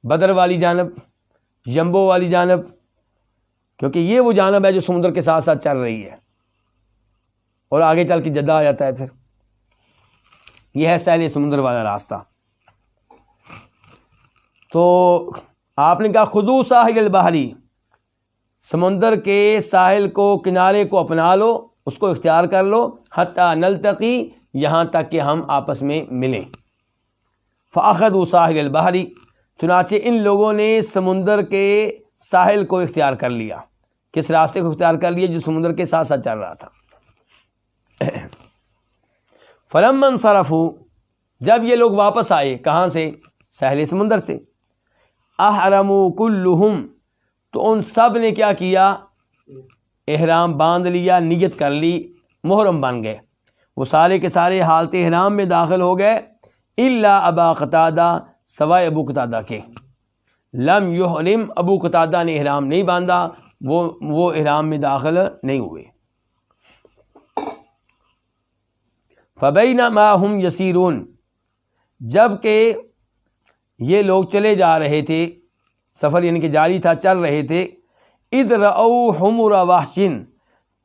بدر والی جانب، جنبو والی جانب، کیونکہ یہ وہ جانب ہے جو سمندر کے ساتھ ساتھ چل رہی ہے، اور آگے چل کے جدہ آ جاتا ہے. پھر یہ ہے ساحل سمندر والا راستہ. تو آپ نے کہا خذوا ساحل البحری، سمندر کے ساحل کو، کنارے کو اپنا لو، اس کو اختیار کر لو. حتی نلتقی، یہاں تک کہ ہم آپس میں ملیں. فاخذوا ساحل البحری، چنانچہ ان لوگوں نے سمندر کے ساحل کو اختیار کر لیا. کس راستے کو اختیار کر لیا؟ جو سمندر کے ساتھ ساتھ چل رہا تھا. فلما انصرفوا، جب یہ لوگ واپس آئے، کہاں سے؟ ساحل سمندر سے. احرموا کلہم، تو ان سب نے کیا کیا؟ احرام باندھ لیا، نیت کر لی، محرم بن گئے. وہ سارے کے سارے حالت احرام میں داخل ہو گئے. الا ابا قتادہ، سوائے ابو قتادہ کے. لم یحرم، ابو قتادہ نے احرام نہیں باندھا، وہ احرام میں داخل نہیں ہوئے. فبینما ہم یسیرون، جب کہ یہ لوگ چلے جا رہے تھے، سفر یعنی کہ جاری تھا، چل رہے تھے. اذ رأوا حمر وحش،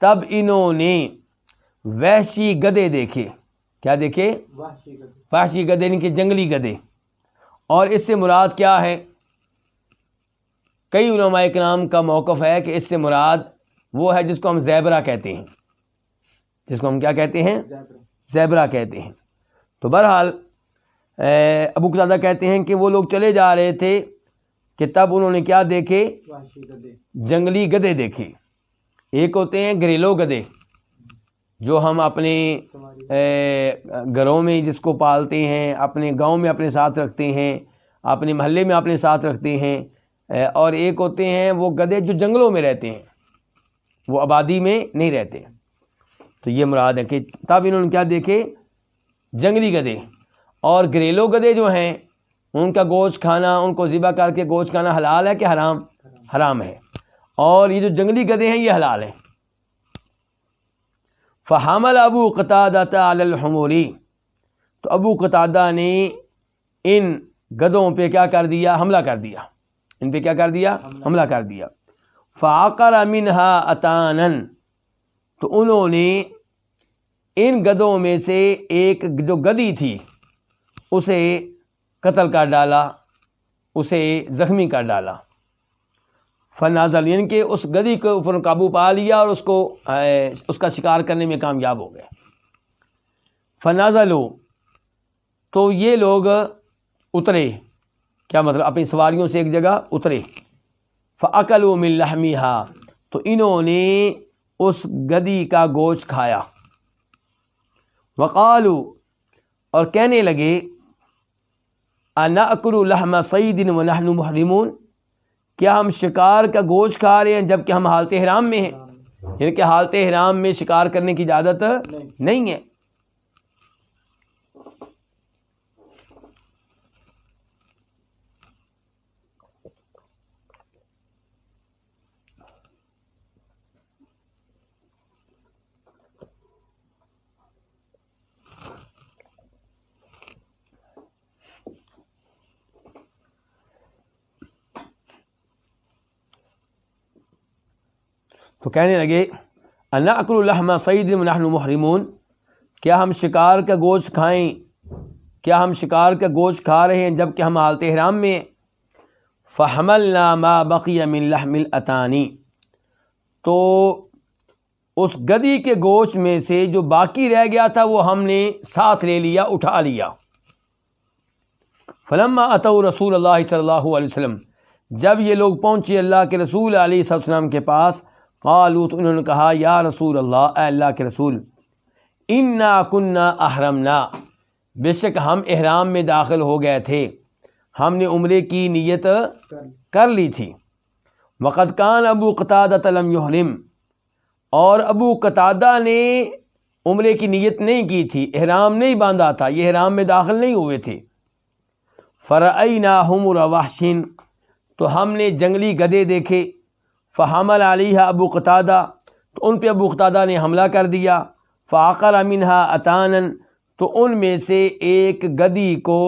تب انہوں نے وحشی گدے دیکھے. کیا دیکھے؟ وحشی گدے، یعنی کہ جنگلی گدے. اور اس سے مراد کیا ہے؟ کئی علماء کرام کا موقف ہے کہ اس سے مراد وہ ہے جس کو ہم زیبرا کہتے ہیں، جس کو ہم کیا کہتے ہیں؟ زیبرا کہتے ہیں. تو بہرحال ابو قتادہ کہتے ہیں کہ وہ لوگ چلے جا رہے تھے کہ تب انہوں نے کیا دیکھے؟ جنگلی گدے دیکھے. ایک ہوتے ہیں گھریلو گدے، جو ہم اپنے گھروں میں جس کو پالتے ہیں، اپنے گاؤں میں اپنے ساتھ رکھتے ہیں، اپنے محلے میں اپنے ساتھ رکھتے ہیں. اور ایک ہوتے ہیں وہ گدے جو جنگلوں میں رہتے ہیں، وہ آبادی میں نہیں رہتے. تو یہ مراد ہے کہ تب انہوں نے کیا دیکھے؟ جنگلی گدے. اور گھریلو گدے جو ہیں ان کا گوشت کھانا، ان کو ذبح کر کے گوشت کھانا حلال ہے کہ حرام؟ حرام ہے. اور یہ جو جنگلی گدے ہیں یہ حلال ہیں. فحمل ابو قتادہ علی الحمر، تو ابو قتادہ نے ان گدوں پہ کیا کر دیا؟ حملہ کر دیا. ان پہ کیا کر دیا؟ حملہ کر دیا. فعقر منہا اتانا، تو انہوں نے ان گدوں میں سے ایک جو گدی تھی اسے قتل کر ڈالا، اسے زخمی کر ڈالا. فنازل، یعنی کہ اس گدی کے اوپر قابو پا لیا اور اس کا شکار کرنے میں کامیاب ہو گئے. فنازلوا، تو یہ لوگ اترے. کیا مطلب؟ اپنی سواریوں سے ایک جگہ اترے. فَأَكَلُوا مِن لَحْمِهَا، تو انہوں نے اس گدی کا گوشت کھایا. وَقَالُوا، اور کہنے لگے أَنَأْكُلُ لَحْمَ صَيْدٍ وَنَحْنُ مُحْرِمُونَ، کیا ہم شکار کا گوشت کھا رہے ہیں جبکہ ہم حالت احرام میں ہیں؟ یعنی کہ حالت احرام میں شکار کرنے کی اجازت نہیں ہے. تو کہنے لگے أَنَأْكُلُ لَحْمَ صَيْدٍ وَنَحْنُ مُحْرِمُونَ، کیا ہم شکار کا گوشت کھائیں، کیا ہم شکار کا گوشت کھا رہے ہیں جبکہ ہم حالت احرام میں ہیں. فَحَمَلْنَا مَا بَقِيَ مِن لَحْمِ الْأَتَانِ، تو اس گدی کے گوشت میں سے جو باقی رہ گیا تھا وہ ہم نے ساتھ لے لیا، اٹھا لیا. فَلَمَّا أَتَوْا رسول اللہ صلی اللہ علیہ وسلم، جب یہ لوگ پہنچے اللہ کے رسول علیہ السلام کے پاس، قالوا، تو انہوں نے کہا یا رسول اللہ، اے اللہ کے رسول، انا کننا احرمنا، بے شک ہم احرام میں داخل ہو گئے تھے، ہم نے عمرے کی نیت کر لی تھی. وقد کان ابو قتادہ لم یحرم، اور ابو قتادہ نے عمرے کی نیت نہیں کی تھی، احرام نہیں باندھا تھا، یہ احرام میں داخل نہیں ہوئے تھے. فرأینا حمر وحش، تو ہم نے جنگلی گدھے دیکھے. فحمل علیہا ابو قتادہ، تو ان پہ ابو قتادہ نے حملہ کر دیا. فعقر منہا اتانا، تو ان میں سے ایک گدی کو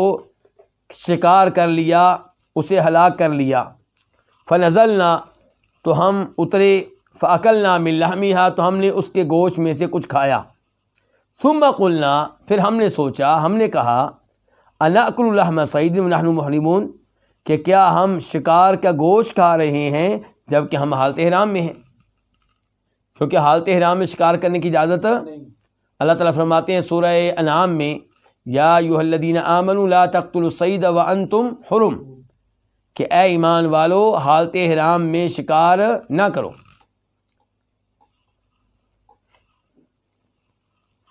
شکار کر لیا، اسے ہلاک کر لیا. فنزلنا، تو ہم اترے. فاکلنا من لحمہا، تو ہم نے اس کے گوشت میں سے کچھ کھایا. ثم قلنا، پھر ہم نے سوچا، ہم نے کہا انأکل لحم صید ونحن محرمون، کہ کیا ہم شکار کا گوشت کھا رہے ہیں جبکہ ہم حالت احرام میں ہیں، کیونکہ حالت احرام میں شکار کرنے کی اجازت اللہ تعالیٰ فرماتے ہیں سورہ انعام میں، یا ایھا الذین آمنوا لا تقتلوا الصید وانتم حرم، کہ اے ایمان والو حالت احرام میں شکار نہ کرو.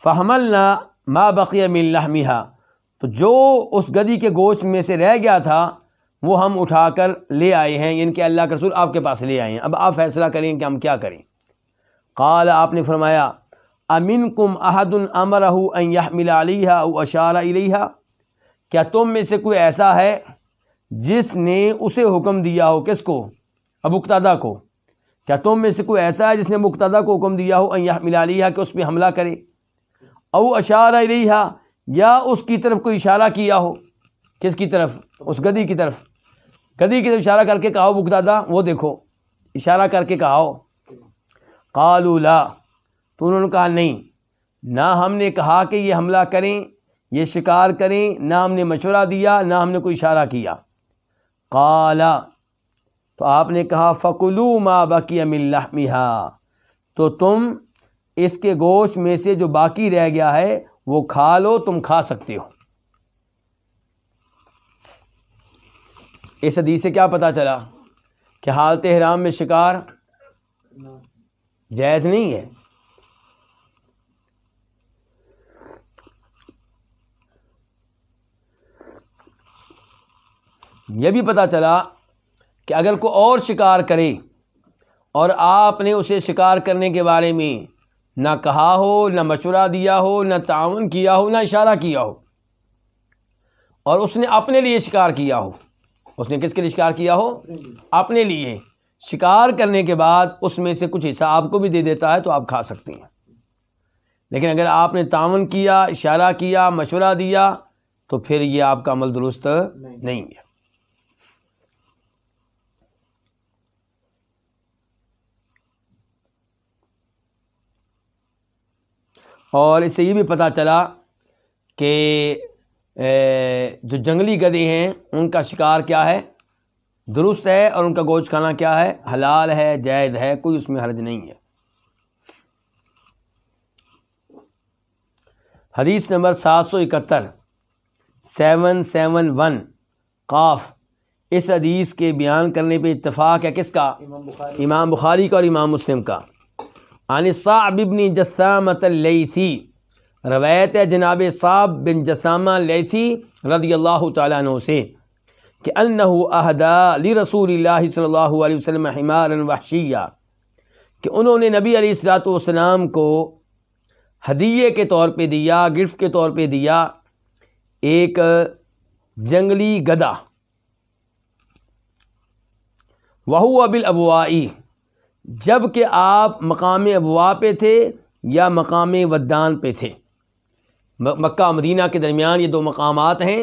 فحملنا ما بقی من لحمہا، تو جو اس گدی کے گوشت میں سے رہ گیا تھا وہ ہم اٹھا کر لے آئے ہیں، یعنی کہ اللہ کے رسول آپ کے پاس لے آئے ہیں. اب آپ فیصلہ کریں کہ ہم کیا کریں. قال، آپ نے فرمایا امنکم احد امرہ ان یحمل علیہا او اشار الیہا، کیا تم میں سے کوئی ایسا ہے جس نے اسے حکم دیا ہو، کس کو؟ ابو قتادہ کو. کیا تم میں سے کوئی ایسا ہے جس نے ابو قتادہ کو حکم دیا ہو ان یحمل علیہا، کہ اس پہ حملہ کرے؟ او اشار الیہا، یا اس کی طرف کوئی اشارہ کیا ہو. کس کی طرف؟ اس گدی کی طرف. گدی کی طرف اشارہ کر کے کہا ابو قتادہ وہ دیکھو، اشارہ کر کے کہا ہو. قالوا لا، تو انہوں نے کہا نہیں، نہ ہم نے کہا کہ یہ حملہ کریں، یہ شکار کریں، نہ ہم نے مشورہ دیا، نہ ہم نے کوئی اشارہ کیا. قال، تو آپ نے کہا فَكُلُوا مَا بَقِيَ مِن لَحْمِهَا، تو تم اس کے گوشت میں سے جو باقی رہ گیا ہے وہ کھا لو، تم کھا سکتے ہو. اس حدیث سے کیا پتہ چلا کہ حالت احرام میں شکار جائز نہیں ہے. یہ بھی پتہ چلا کہ اگر کوئی اور شکار کرے اور آپ نے اسے شکار کرنے کے بارے میں نہ کہا ہو، نہ مشورہ دیا ہو، نہ تعاون کیا ہو، نہ اشارہ کیا ہو، اور اس نے اپنے لیے شکار کیا ہو، اس نے کس کے لیے شکار کیا ہو؟ اپنے لیے. شکار کرنے کے بعد اس میں سے کچھ حصہ آپ کو بھی دے دیتا ہے تو آپ کھا سکتے ہیں. لیکن اگر آپ نے تعاون کیا، اشارہ کیا، مشورہ دیا، تو پھر یہ آپ کا عمل درست نہیں ہے. اور اس سے یہ بھی پتہ چلا کہ جو جنگلی گدھے ہیں ان کا شکار کیا ہے؟ درست ہے، اور ان کا گوشت کھانا کیا ہے؟ حلال ہے، جائز ہے، کوئی اس میں حرج نہیں ہے. حدیث نمبر 771 قاف، اس حدیث کے بیان کرنے پہ اتفاق ہے کس کا؟ امام بخاری کا اور امام مسلم کا۔ عن صعب بن جثامۃ اللیثی، روایت ہے جناب صعب بن جثامہ لیثی رضی اللہ تعالیٰ عنہ سے کہ انہ اہدی لرسول اللہ صلی اللہ علیہ وسلم حمارا وحشیہ، کہ انہوں نے نبی علیہ الصلوۃ والسلام کو ہدیے کے طور پہ دیا، گفٹ کے طور پہ دیا ایک جنگلی گدھا۔ وہو بالابواء، جب کہ آپ مقام ابواء پہ تھے یا مقام ودان پہ تھے۔ مکہ و مدینہ کے درمیان یہ دو مقامات ہیں۔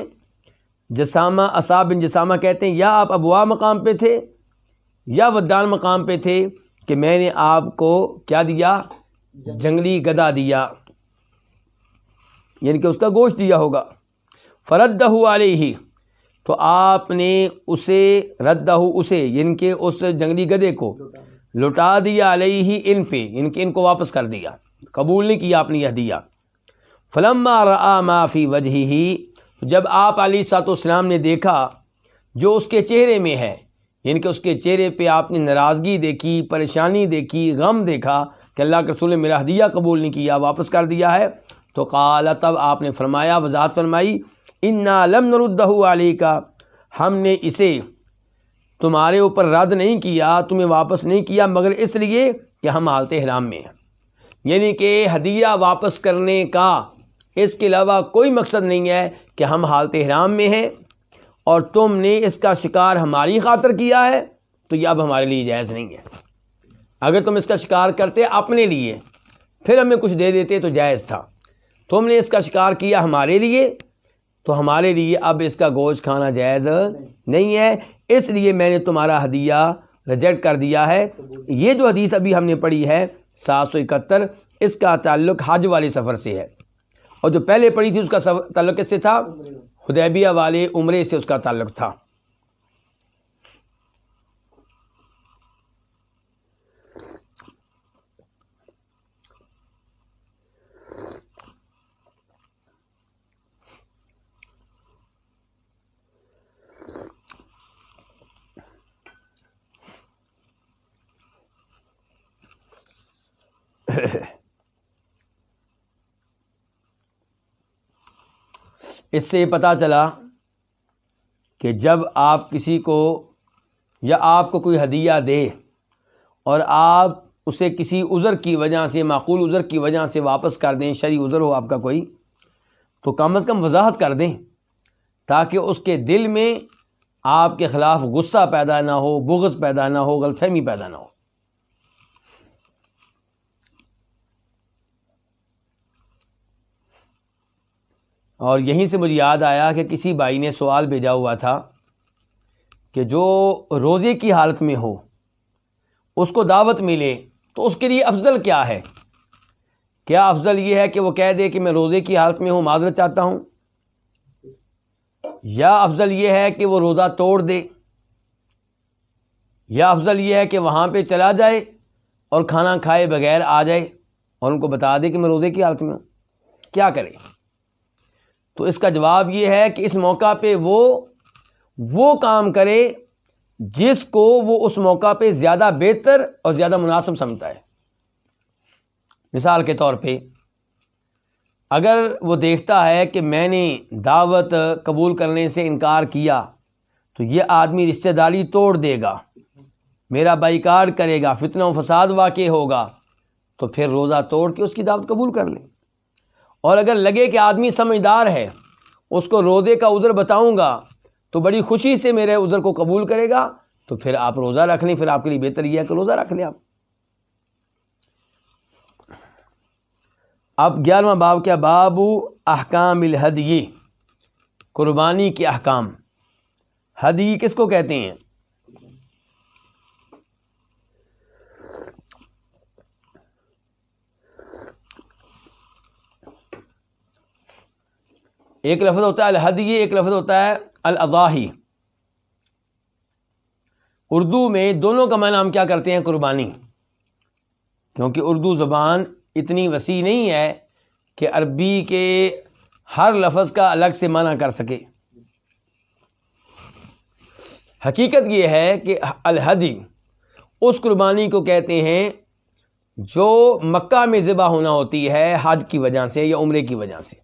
جسامہ، اصحاب بن جسامہ کہتے ہیں یا آپ ابواء مقام پہ تھے یا ودان مقام پہ تھے کہ میں نے آپ کو کیا دیا؟ جنگلی گدھا دیا، یعنی کہ اس کا گوشت دیا ہوگا۔ فردہ علیہ، تو آپ نے اسے ردہ اسے، یعنی کہ اس جنگلی گدھے کو لٹا دیا، علیہ ان پہ، یعنی کہ ان کو واپس کر دیا، قبول نہیں کیا آپ نے یہ ہدیہ۔ فلما رأى ما فی وجہہ، جب آپ علیہ الصلوۃ والسلام نے دیکھا جو اس کے چہرے میں ہے، یعنی کہ اس کے چہرے پہ آپ نے ناراضگی دیکھی، پریشانی دیکھی، غم دیکھا کہ اللہ کے رسول نے میرا ہدیہ قبول نہیں کیا، واپس کر دیا ہے، تو قال، تب آپ نے فرمایا، وضاحت فرمائی، انا لم نردہ علیک، ہم نے اسے تمہارے اوپر رد نہیں کیا، تمہیں واپس نہیں کیا، مگر اس لیے کہ ہم حالت احرام میں ہیں۔ یعنی کہ ہدیہ واپس کرنے کا اس کے علاوہ کوئی مقصد نہیں ہے کہ ہم حالت احرام میں ہیں اور تم نے اس کا شکار ہماری خاطر کیا ہے تو یہ اب ہمارے لیے جائز نہیں ہے۔ اگر تم اس کا شکار کرتے اپنے لیے پھر ہمیں کچھ دے دیتے تو جائز تھا، تم نے اس کا شکار کیا ہمارے لیے تو ہمارے لیے اب اس کا گوشت کھانا جائز نہیں ہے، اس لیے میں نے تمہارا ہدیہ ریجیکٹ کر دیا ہے۔ یہ جو حدیث ابھی ہم نے پڑھی ہے 771، اس کا تعلق حج والے سفر سے ہے، اور جو پہلے پڑھی تھی اس کا تعلق کس سے تھا؟ حدیبیہ والے عمرے سے اس کا تعلق تھا۔ اس سے یہ پتہ چلا کہ جب آپ کسی کو یا آپ کو کوئی ہدیہ دے اور آپ اسے کسی عذر کی وجہ سے، معقول عذر کی وجہ سے واپس کر دیں، شرعی عذر ہو آپ کا کوئی، تو کم از کم وضاحت کر دیں تاکہ اس کے دل میں آپ کے خلاف غصہ پیدا نہ ہو، بغض پیدا نہ ہو، غلط فہمی پیدا نہ ہو۔ اور یہیں سے مجھے یاد آیا کہ کسی بھائی نے سوال بھیجا ہوا تھا کہ جو روزے کی حالت میں ہو اس کو دعوت ملے تو اس کے لیے افضل کیا ہے؟ کیا افضل یہ ہے کہ وہ کہہ دے کہ میں روزے کی حالت میں ہوں، معذرت چاہتا ہوں، یا افضل یہ ہے کہ وہ روزہ توڑ دے، یا افضل یہ ہے کہ وہاں پہ چلا جائے اور کھانا کھائے بغیر آ جائے اور ان کو بتا دے کہ میں روزے کی حالت میں ہوں؟ کیا کرے؟ تو اس کا جواب یہ ہے کہ اس موقع پہ وہ کام کرے جس کو وہ اس موقع پہ زیادہ بہتر اور زیادہ مناسب سمجھتا ہے۔ مثال کے طور پہ اگر وہ دیکھتا ہے کہ میں نے دعوت قبول کرنے سے انکار کیا تو یہ آدمی رشتہ داری توڑ دے گا، میرا بائیکاٹ کرے گا، فتنہ و فساد واقع ہوگا، تو پھر روزہ توڑ کے اس کی دعوت قبول کر لیں۔ اور اگر لگے کہ آدمی سمجھدار ہے، اس کو روزے کا عذر بتاؤں گا تو بڑی خوشی سے میرے عذر کو قبول کرے گا، تو پھر آپ روزہ رکھ لیں، پھر آپ کے لیے بہتر یہ ہے کہ روزہ رکھ لیں آپ۔ اب 11واں باب کیا؟ باب احکام الہدی، قربانی کے احکام۔ ہدی کس کو کہتے ہیں؟ ایک لفظ ہوتا ہے الہدی، ایک لفظ ہوتا ہے الاضاحی۔ اردو میں دونوں کا معنی ہم کیا کرتے ہیں؟ قربانی، کیونکہ اردو زبان اتنی وسیع نہیں ہے کہ عربی کے ہر لفظ کا الگ سے معنی کر سکے۔ حقیقت یہ ہے کہ الہدی اس قربانی کو کہتے ہیں جو مکہ میں ذبح ہونا ہوتی ہے حج کی وجہ سے یا عمرے کی وجہ سے،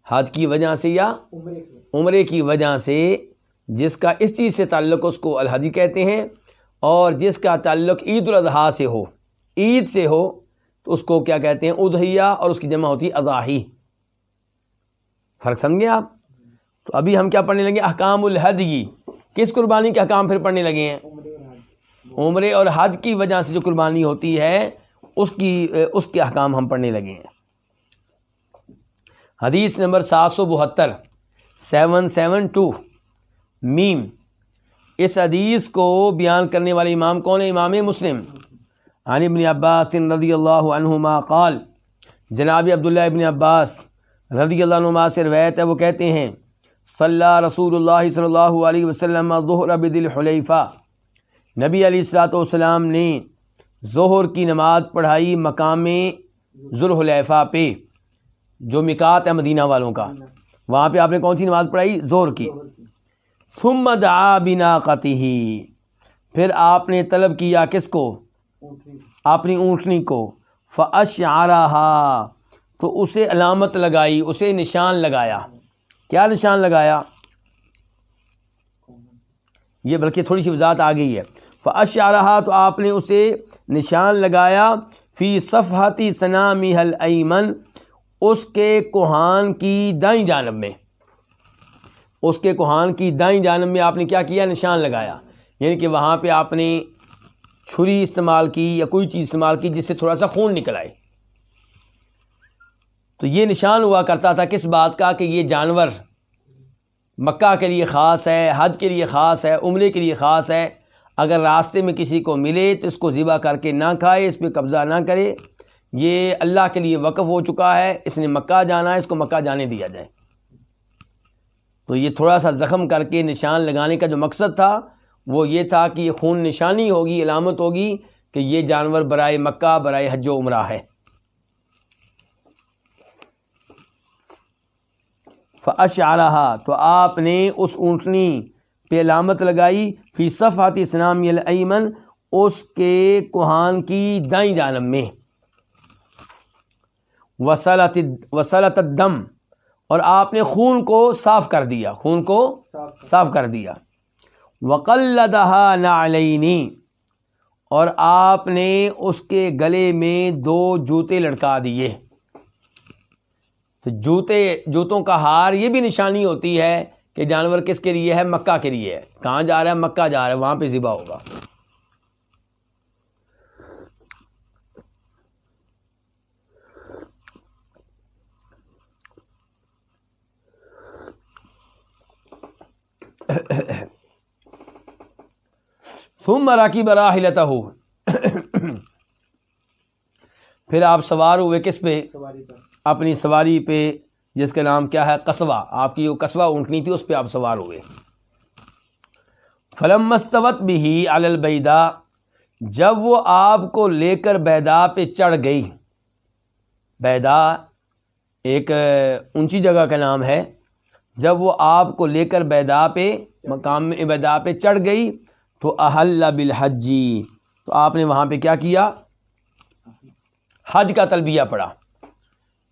حج کی وجہ سے یا عمرے کی وجہ سے، جس کا اس چیز سے تعلق اس کو الہدی کہتے ہیں، اور جس کا تعلق عید الاضحیٰ سے ہو، عید سے ہو، تو اس کو کیا کہتے ہیں؟ اضحیہ، اور اس کی جمع ہوتی ہے اضاحی۔ فرق سمجھے آپ؟ تو ابھی ہم کیا پڑھنے لگے؟ احکام الہدی۔ کس قربانی کے احکام پھر پڑھنے لگے ہیں؟ عمرے اور حج کی وجہ سے جو قربانی ہوتی ہے اس کے احکام ہم پڑھنے لگے ہیں۔ حدیث نمبر 772 772 میم۔ اس حدیث کو بیان کرنے والے امام کون ہے؟ امام مسلم۔ عن ابن عباس رضی اللہ عنہما قال، جناب عبداللہ ابن عباس رضی اللہ عنہما سے روایت ہے، وہ کہتے ہیں صلی رسول اللہ صلی اللہ علیہ وسلم الظہر بذی الحلیفہ، نبی علیہ الصلوۃ والسلام نے ظہر کی نماز پڑھائی مقام ذوالحلیفہ پہ، جو میقات ہے مدینہ والوں کا، وہاں پہ آپ نے کون سی نماز پڑھائی؟ ظہر کی۔ ثم دعا بناقتہ، پھر آپ نے طلب کیا کس کو؟ اپنی اونٹنی کو۔ فاشعرها، تو اسے علامت لگائی، اسے نشان لگایا۔ کیا نشان لگایا؟ یہ بلکہ تھوڑی سی وضاحت آ گئی ہے۔ فاشعرها، تو آپ نے اسے نشان لگایا، فی صفحۃ سنامہ الایمن، اس کے کوہان کی دائیں جانب میں، اس کے کوہان کی دائیں جانب میں آپ نے کیا کیا؟ نشان لگایا۔ یعنی کہ وہاں پہ آپ نے چھری استعمال کی یا کوئی چیز استعمال کی جس سے تھوڑا سا خون نکل آئے۔ تو یہ نشان ہوا کرتا تھا کس بات کا؟ کہ یہ جانور مکہ کے لیے خاص ہے، حج کے لیے خاص ہے، عمرے کے لیے خاص ہے۔ اگر راستے میں کسی کو ملے تو اس کو ذبح کر کے نہ کھائے، اس پہ قبضہ نہ کرے، یہ اللہ کے لیے وقف ہو چکا ہے، اس نے مکہ جانا ہے، اس کو مکہ جانے دیا جائے۔ تو یہ تھوڑا سا زخم کر کے نشان لگانے کا جو مقصد تھا وہ یہ تھا کہ یہ خون نشانی ہوگی، علامت ہوگی کہ یہ جانور برائے مکہ، برائے حج و عمرہ ہے۔ فاشعرها، تو آپ نے اس اونٹنی پہ علامت لگائی، فی صفحۃ سنامہ الایمن، اس کے کوہان کی دائیں جانب میں۔ وسلت الدم، اور آپ نے خون کو صاف کر دیا، خون کو صاف کر دیا۔ وقلدها نعلین، اور آپ نے اس کے گلے میں 2 جوتے لٹکا دیے۔ تو جوتوں کا ہار یہ بھی نشانی ہوتی ہے کہ جانور کس کے لیے ہے؟ مکہ کے لیے ہے۔ کہاں جا رہا ہے؟ مکہ جا رہا ہے، وہاں پہ ذبح ہوگا۔ ثم رکب راحلتہ، پھر آپ سوار ہوئے کس پہ؟ اپنی سواری پہ، جس کا نام کیا ہے؟ قصوہ۔ آپ کی جو قصوہ اونٹنی تھی اس پہ آپ سوار ہوئے۔ فلما استوت بہ علی البیداء، جب وہ آپ کو لے کر بیداء پہ چڑھ گئی، بیداء ایک اونچی جگہ کا نام ہے، جب وہ آپ کو لے کر بیداء پہ، مقام میں بیداء پہ چڑھ گئی، تو احل بالحج، تو آپ نے وہاں پہ کیا کیا؟ حج کا تلبیہ پڑھا۔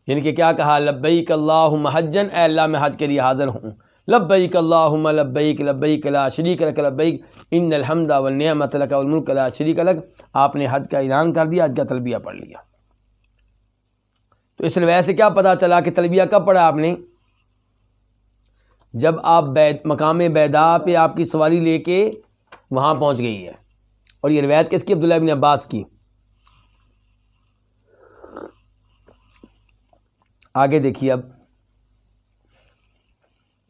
یعنی کہ کیا کہا؟ لبیک اللہم حجن، اے اللہ میں حج کے لیے حاضر ہوں۔ لبیک اللہم لبیک، لبیک لا شریک لک لبیک، ان الحمد والنعمت لک والملک لا شریک لک۔ آپ نے حج کا اعلان کر دیا، حج کا تلبیہ پڑھ لیا۔ تو اس روایت سے کیا پتہ چلا کہ تلبیہ کب پڑھا آپ نے؟ جب آپ مقام بیداء پہ آپ کی سواری لے کے وہاں پہنچ گئی ہے۔ اور یہ روایت کس کی؟ عبداللہ ابن عباس کی۔ آگے دیکھیے اب،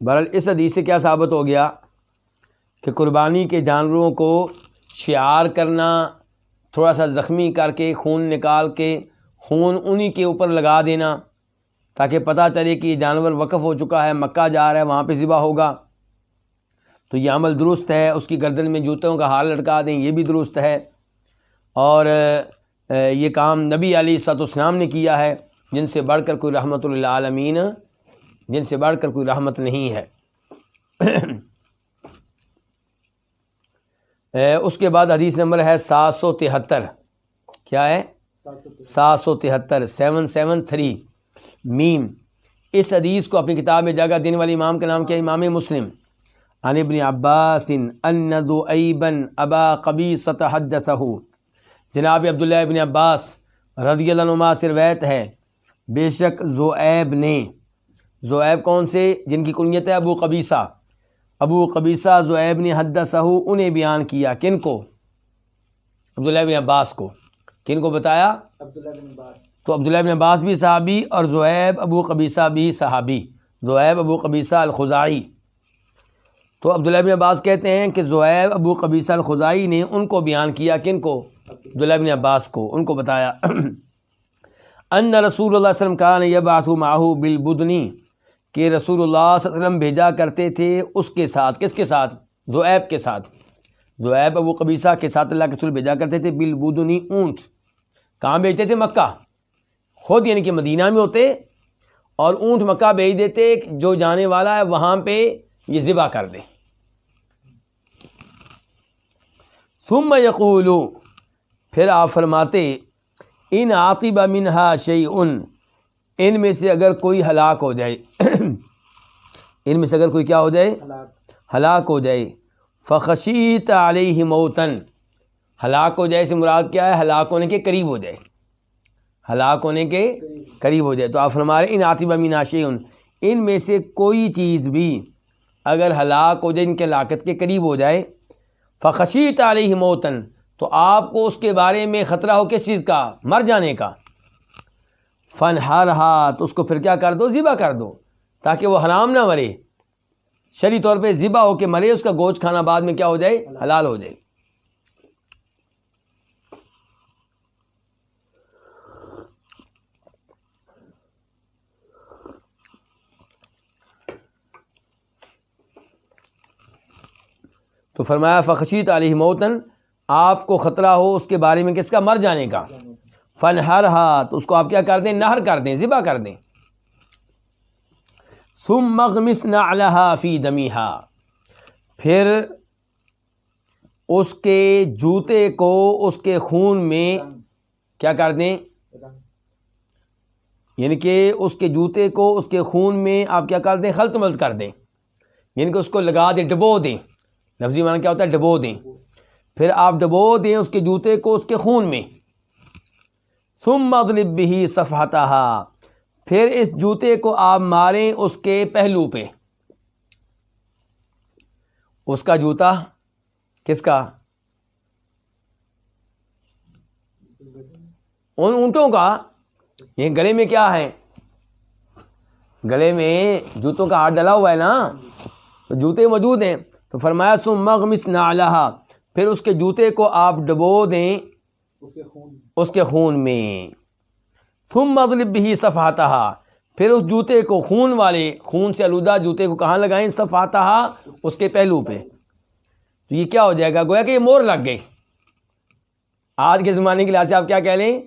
بہرحال اس حدیث سے کیا ثابت ہو گیا کہ قربانی کے جانوروں کو شعار کرنا، تھوڑا سا زخمی کر کے خون نکال کے خون انہی کے اوپر لگا دینا تاکہ پتہ چلے کہ یہ جانور وقف ہو چکا ہے، مکہ جا رہا ہے، وہاں پہ ذبح ہوگا، تو یہ عمل درست ہے۔ اس کی گردن میں جوتوں کا ہار لٹکا دیں، یہ بھی درست ہے۔ اور یہ کام نبی علیہ الصلوۃ والسلام نے کیا ہے، جن سے بڑھ کر کوئی رحمت للعالمین، جن سے بڑھ کر کوئی رحمت نہیں ہے۔ اس کے بعد حدیث نمبر ہے 773. کیا ہے؟ 773 773 میم. اس حدیث کو اپنی کتاب میں جگہ دینے والے امام کا نام کیا؟ امام مسلم. عن ابن عباس ان ذؤیبا ابا قبیصۃ حدثہ. جناب عبداللہ ابن عباس رضی اللہ عنہما سے روایت ہے بے شک ذؤیب نے، ذؤیب کون سے؟ جن کی کنیت ہے ابو قبیصہ. ابو قبیصہ ذؤیب نے حدثہ انہیں بیان کیا. کن کو؟ عبداللہ ابن عباس کو. کن کو بتایا؟ عبداللہ بن عباس. تو عبداللہ ابن عباس بھی صحابی اور ذؤیب ابو قبیصہ بھی صحابی. ذؤیب ابو قبیصہ الخزاعی. تو عبداللہ ابن عباس کہتے ہیں کہ ذؤیب ابو قبیصہ الخزاعی نے ان کو بیان کیا. کن کو؟ عبداللہ ابن عباس کو. ان کو بتایا ان رسول اللہ صلی اللہ علیہ وسلم کان یبعث معہ بالبدنی، کہ رسول اللہ صلی اللہ علیہ وسلم بھیجا کرتے تھے اس کے ساتھ. کس کے ساتھ؟ ذؤیب کے ساتھ. ذؤیب ابو قبیصہ کے ساتھ اللہ کے رسول بھیجا کرتے تھے بالبدنی، اونٹ. کہاں بھیجتے تھے؟ مکہ. خود یعنی کہ مدینہ میں ہوتے اور اونٹ مکہ بھیج دیتے، جو جانے والا ہے وہاں پہ یہ ذبح کر دے. ثم یقول، پھر آپ فرماتے ان عاقب منہا شیء، ان میں سے اگر کوئی ہلاک ہو جائے ان میں سے اگر کوئی کیا ہو جائے؟ ہلاک ہو جائے. فخشیت علیہ موتن، ہلاک ہو جائے سے مراد کیا ہے؟ ہلاک ہونے کے قریب ہو جائے. ہلاک ہونے کے قریب ہو جائے. تو آپ فرما رہے ان عاقب منہا شیء، ان میں سے کوئی چیز بھی اگر ہلاک ہو جائے، ان کے ہلاکت کے قریب ہو جائے. فخشیت علیہ موتن، تو آپ کو اس کے بارے میں خطرہ ہو کس چیز کا؟ مر جانے کا. فنحرھا، تو اس کو پھر کیا کر دو؟ ذبح کر دو، تاکہ وہ حرام نہ مرے. شرعی طور پہ ذبح ہو کے مرے، اس کا گوشت کھانا بعد میں کیا ہو جائے؟ حلال ہو جائے. تو فرمایا فخشیت علیہ موتن، آپ کو خطرہ ہو اس کے بارے میں کس کا؟ مر جانے کا. فنحرھا، تو اس کو آپ کیا کر دیں؟ نہر کر دیں، ذبح کر دیں. ثم اغمس نعلھا فی دمیھا، پھر اس کے جوتے کو اس کے خون میں کیا کر دیں؟ یعنی کہ اس کے جوتے کو اس کے خون میں آپ کیا کر دیں؟ خلط ملط کر دیں. یعنی کہ اس کو لگا دیں، ڈبو دیں. لفظی معنی کیا ہوتا ہے؟ ڈبو دیں. پھر آپ ڈبو دیں اس کے جوتے کو اس کے خون میں. ثم اضرب بہ صفحتھا، پھر اس جوتے کو آپ ماریں اس کے پہلو پہ. اس کا جوتا کس کا؟ ان اونٹوں کا. یہ گلے میں کیا ہے؟ گلے میں جوتوں کا ہاتھ ڈلا ہوا ہے نا، تو جوتے موجود ہیں. تو فرمایا ثم اغمس نعلھا، پھر اس کے جوتے کو آپ ڈبو دیں اس کے خون میں. ثم اضرب بہ صفحتھا، پھر اس جوتے کو خون سے آلودہ جوتے کو کہاں لگائیں؟ صفحتھا، اس کے پہلو پہ. تو یہ کیا ہو جائے گا؟ گویا کہ یہ مہر لگ گئی. آج کے زمانے کے لحاظ سے آپ کیا کہہ لیں؟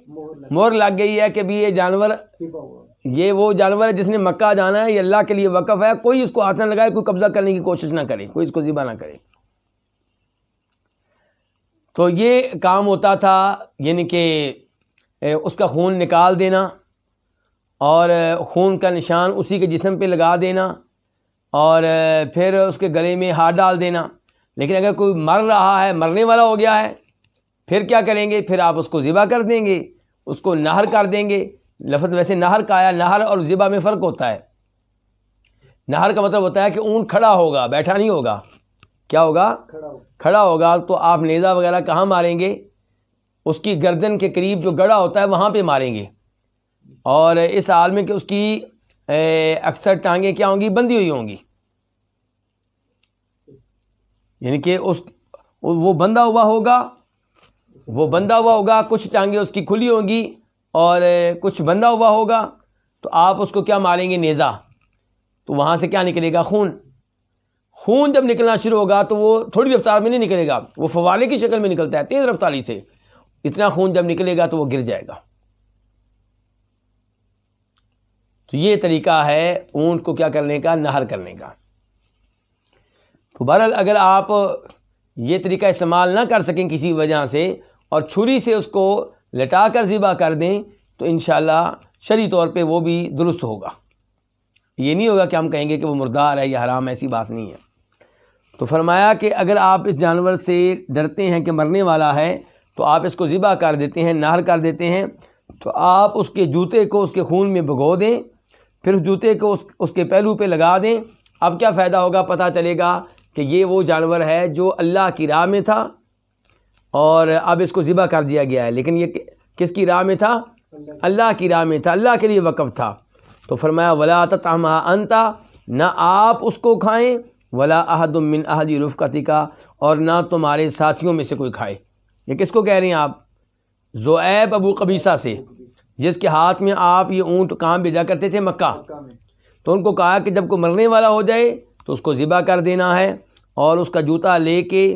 مہر لگ گئی ہے کہ بھی یہ جانور، یہ وہ جانور ہے جس نے مکہ جانا ہے، یہ اللہ کے لیے وقف ہے. کوئی اس کو ہاتھ نہ لگائے، کوئی قبضہ کرنے کی کوشش نہ کرے، کوئی اس کو ذبح نہ کرے. تو یہ کام ہوتا تھا، یعنی کہ اس کا خون نکال دینا اور خون کا نشان اسی کے جسم پہ لگا دینا اور پھر اس کے گلے میں ہاتھ ڈال دینا. لیکن اگر کوئی مر رہا ہے، مرنے والا ہو گیا ہے، پھر کیا کریں گے؟ پھر آپ اس کو ذبح کر دیں گے، اس کو نہر کر دیں گے. لفظ ویسے نہر کا آیا، نہر اور ذبح میں فرق ہوتا ہے. نہر کا مطلب ہوتا ہے کہ اونٹ کھڑا ہوگا، بیٹھا نہیں ہوگا. کیا ہوگا؟ کھڑا ہوگا. تو آپ نیزہ وغیرہ کہاں ماریں گے؟ اس کی گردن کے قریب جو گڑھا ہوتا ہے وہاں پہ ماریں گے. اور اس حال میں کہ اس کی اکثر ٹانگیں کیا ہوں گی؟ بندھی ہوئی ہوں گی. یعنی کہ وہ بندھا ہوا ہوگا، کچھ ٹانگیں اس کی کھلی ہوں گی اور کچھ بندھا ہوا ہوگا. تو آپ اس کو کیا ماریں گے؟ نیزہ. تو وہاں سے کیا نکلے گا؟ خون جب نکلنا شروع ہوگا تو وہ تھوڑی رفتار میں نہیں نکلے گا، وہ فوارے کی شکل میں نکلتا ہے تیز رفتاری سے. اتنا خون جب نکلے گا تو وہ گر جائے گا. تو یہ طریقہ ہے اونٹ کو کیا کرنے کا؟ نہر کرنے کا. تو بہرحال اگر آپ یہ طریقہ استعمال نہ کر سکیں کسی وجہ سے اور چھری سے اس کو لٹا کر ذبح کر دیں تو انشاءاللہ شرعی طور پہ وہ بھی درست ہوگا. یہ نہیں ہوگا کہ ہم کہیں گے کہ وہ مردار ہے یا حرام، ایسی بات نہیں ہے. تو فرمایا کہ اگر آپ اس جانور سے ڈرتے ہیں کہ مرنے والا ہے تو آپ اس کو ذبح کر دیتے ہیں، نہر کر دیتے ہیں، تو آپ اس کے جوتے کو اس کے خون میں بھگو دیں، پھر اس جوتے کو اس کے پہلو پہ لگا دیں. اب کیا فائدہ ہوگا؟ پتہ چلے گا کہ یہ وہ جانور ہے جو اللہ کی راہ میں تھا اور اب اس کو ذبح کر دیا گیا ہے، لیکن یہ کس کی راہ میں تھا؟ اللہ کی راہ میں تھا، اللہ کے لیے وقف تھا. تو فرمایا ولا تطعمها انت، نہ آپ اس کو کھائیں، ولا احد من اہل رفقتک، اور نہ تمہارے ساتھیوں میں سے کوئی کھائے. یہ کس کو کہہ رہے ہیں آپ؟ ذؤیب ابو قبیصہ سے، جس کے ہاتھ میں آپ یہ اونٹ کہاں بھیجا کرتے تھے؟ مکہ. تو ان کو کہا کہ جب کوئی مرنے والا ہو جائے تو اس کو ذبح کر دینا ہے اور اس کا جوتا لے کے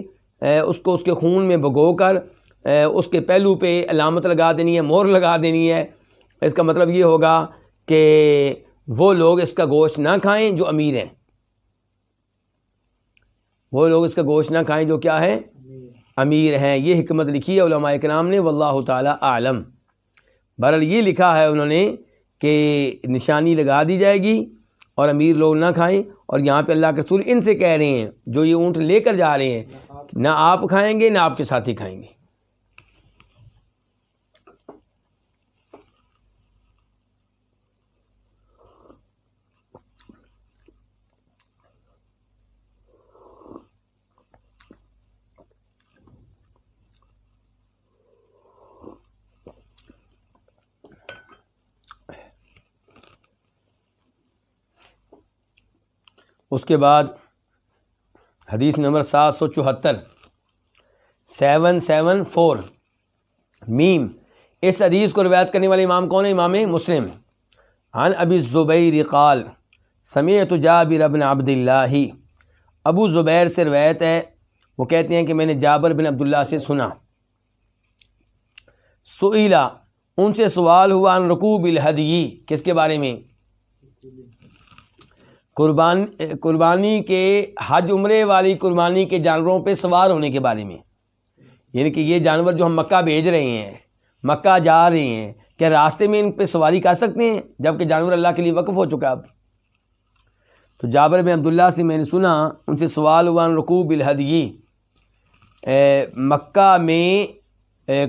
اس کو اس کے خون میں بھگو کر اس کے پہلو پہ علامت لگا دینی ہے، مہر لگا دینی ہے. اس کا مطلب یہ ہوگا کہ وہ لوگ اس کا گوشت نہ کھائیں جو امیر ہیں، وہ لوگ اس کا گوشت نہ کھائیں جو کیا ہے؟ امیر ہیں. یہ حکمت لکھی ہے علماء کرام نے، واللہ تعالی اعلم. بہرحال یہ لکھا ہے انہوں نے کہ نشانی لگا دی جائے گی اور امیر لوگ نہ کھائیں. اور یہاں پہ اللہ کے رسول ان سے کہہ رہے ہیں جو یہ اونٹ لے کر جا رہے ہیں، نہ آپ کھائیں گے نہ آپ کے ساتھی کھائیں گے. اس کے بعد حدیث نمبر 774 774 میم. اس حدیث کو روایت کرنے والے امام کون ہے؟ امام مسلم. عن ابی الزبیر قال سمعت جابر بن عبد اللہ، ابو زبیر سے روایت ہے، وہ کہتے ہیں کہ میں نے جابر بن عبداللہ سے سنا. سئیلا، ان سے سوال ہوا، عن رکوب الہدی، کس کے بارے میں؟ قربانی کے حج عمرے والی قربانی کے جانوروں پہ سوار ہونے کے بارے میں. یعنی کہ یہ جانور جو ہم مکہ بھیج رہے ہیں، مکہ جا رہے ہیں، کیا راستے میں ان پہ سواری کر سکتے ہیں جبکہ جانور اللہ کے لیے وقف ہو چکا اب؟ تو جابر بن عبداللہ سے میں نے سنا، ان سے سوال ہوا، عن رکوب الہدی، مکہ میں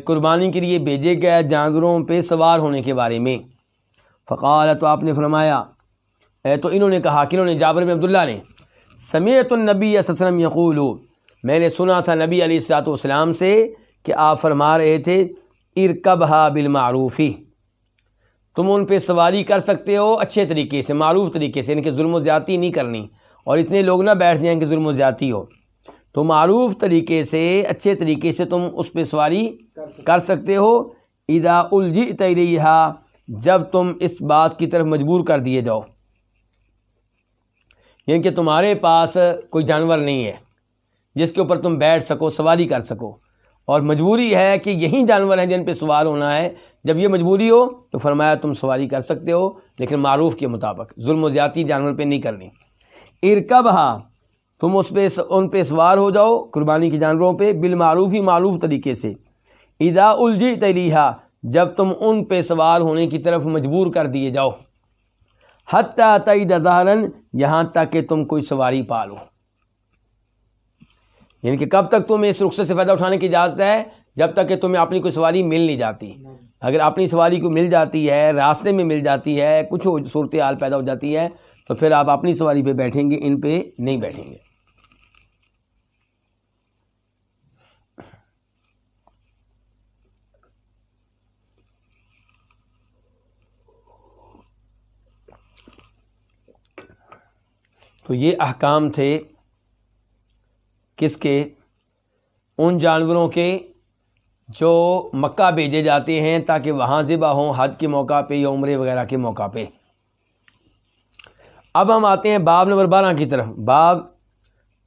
قربانی کے لیے بھیجے گئے جانوروں پہ سوار ہونے کے بارے میں. فقال، تو آپ نے فرمایا، تو انہوں نے کہا، کنہوں نے؟ جابر بن عبداللہ نے. سمعت النبی صلی اللہ علیہ وسلم یقول، میں نے سنا تھا نبی علیہ الصلوۃ والسلام سے کہ آپ فرما رہے تھے، ارکبھا بالمعروف، تم ان پہ سواری کر سکتے ہو اچھے طریقے سے، معروف طریقے سے، یعنی کہ ظلم و زیادتی نہیں کرنی اور اتنے لوگ نہ بیٹھ جائیں کہ ظلم و زیادتی ہو. تو معروف طریقے سے، اچھے طریقے سے تم اس پہ سواری کر سکتے ہو. اذا الجئت الیہا، جب تم اس بات کی طرف مجبور کر دیے جاؤ، یعنی کہ تمہارے پاس کوئی جانور نہیں ہے جس کے اوپر تم بیٹھ سکو، سواری کر سکو، اور مجبوری ہے کہ یہی جانور ہیں جن پہ سوار ہونا ہے. جب یہ مجبوری ہو تو فرمایا تم سواری کر سکتے ہو لیکن معروف کے مطابق، ظلم و زیادتی جانور پہ نہیں کرنی. ارکبھا، تم ان پہ سوار ہو جاؤ قربانی کے جانوروں پہ، بالمعروف، ہی معروف طریقے سے. اذا الجئت الیہا، جب تم ان پہ سوار ہونے کی طرف مجبور کر دیے جاؤ. حتی تجد ظہرا، یہاں تک کہ تم کوئی سواری پالو. یعنی کہ کب تک تمہیں اس رخصت سے فائدہ اٹھانے کی اجازت ہے؟ جب تک کہ تمہیں اپنی کوئی سواری مل نہیں جاتی. اگر اپنی سواری کو مل جاتی ہے، راستے میں مل جاتی ہے، کچھ صورتحال پیدا ہو جاتی ہے، تو پھر آپ اپنی سواری پہ بیٹھیں گے، ان پہ نہیں بیٹھیں گے. تو یہ احکام تھے کس کے؟ ان جانوروں کے جو مکہ بھیجے جاتے ہیں تاکہ وہاں ذبح ہوں حج کے موقع پہ یا عمرے وغیرہ کے موقع پہ. اب ہم آتے ہیں باب نمبر 12 کی طرف، باب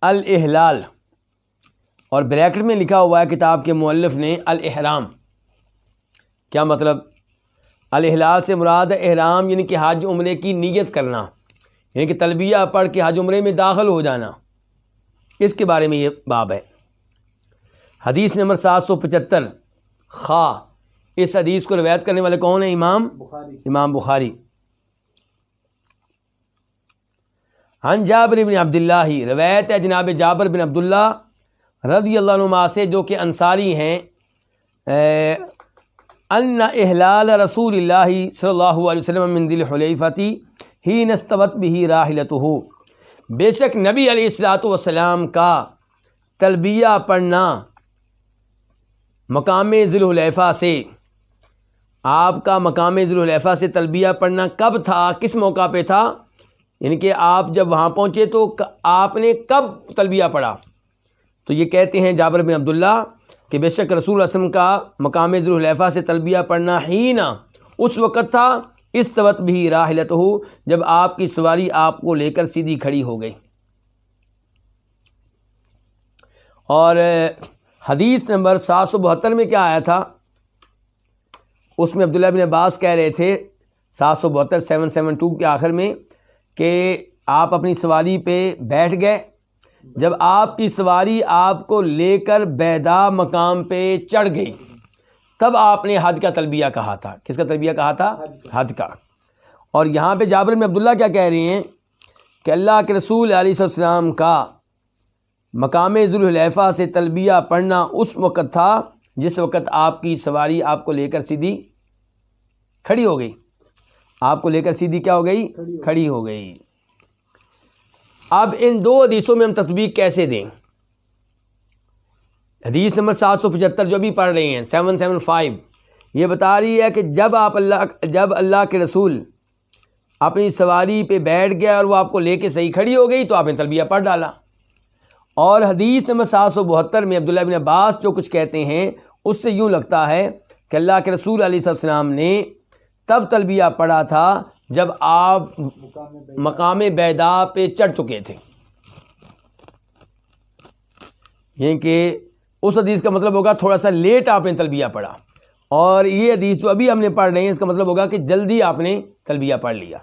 الاحلال، اور بریکٹ میں لکھا ہوا ہے کتاب کے مؤلف نے الاحرام. کیا مطلب؟ الاحلال سے مراد احرام، یعنی کہ حج عمرے کی نیت کرنا، یعنی کہ تلبیہ پڑھ کے حج عمرے میں داخل ہو جانا. اس کے بارے میں یہ باب ہے. حدیث نمبر 775 خا. اس حدیث کو روایت کرنے والے کون ہیں؟ امام بخاری. عن جابر بن عبداللہ، روایت ہے جناب جابر بن عبداللہ رضی اللہ عنہما سے جو کہ انصاری ہیں، ان احلال رسول اللہ صلی اللہ علیہ وسلم من ذی الحلیفۃ حین استوت بہ راحلتہ، بے شک نبی علیہ الصلوۃ والسلام کا تلبیہ پڑھنا مقام ذی الحلیفہ سے، آپ کا مقام ذی الحلیفہ سے تلبیہ پڑھنا کب تھا، کس موقع پہ تھا؟ یعنی کہ آپ جب وہاں پہنچے تو آپ نے کب تلبیہ پڑھا؟ تو یہ کہتے ہیں جابر بن عبداللہ کہ بے شک رسول اللہ صلی اللہ علیہ وسلم کا مقام ذی الحلیفہ سے تلبیہ پڑھنا ہینا اس وقت تھا، استوت بھی راحلتہ، جب آپ کی سواری آپ کو لے کر سیدھی کھڑی ہو گئی. اور حدیث نمبر 772 میں کیا آیا تھا؟ اس میں عبداللہ بن عباس کہہ رہے تھے 772 کے آخر میں کہ آپ اپنی سواری پہ بیٹھ گئے، جب آپ کی سواری آپ کو لے کر بیدا مقام پہ چڑھ گئی تب آپ نے حج کا تلبیہ کہا تھا. کس کا تلبیہ کہا تھا؟ حج کا. اور یہاں پہ جابر بن عبداللہ کیا کہہ رہے ہیں کہ اللہ کے رسول علیہ السلام کا مقام ذی الحلیفہ سے تلبیہ پڑھنا اس وقت تھا جس وقت آپ کی سواری آپ کو لے کر سیدھی کھڑی ہو گئی. آپ کو لے کر سیدھی کیا ہو گئی؟ کھڑی ہو گئی. اب ان دو حدیثوں میں ہم تطبیق کیسے دیں؟ حدیث نمبر 775 جو بھی پڑھ رہے ہیں 775 یہ بتا رہی ہے کہ جب اللہ کے رسول اپنی سواری پہ بیٹھ گیا اور وہ آپ کو لے کے صحیح کھڑی ہو گئی تو آپ نے تلبیہ پڑھ ڈالا. اور حدیث نمبر 772 میں عبداللہ بن عباس جو کچھ کہتے ہیں اس سے یوں لگتا ہے کہ اللہ کے رسول علیہ السلام نے تب تلبیہ پڑھا تھا جب آپ مقام بیدا پہ چڑھ چکے تھے. یہ کہ اس حدیث کا مطلب ہوگا تھوڑا سا لیٹ آپ نے تلبیہ پڑھا، اور یہ حدیث جو ابھی ہم نے پڑھ رہے ہیں اس کا مطلب ہوگا کہ جلدی آپ نے تلبیہ پڑھ لیا.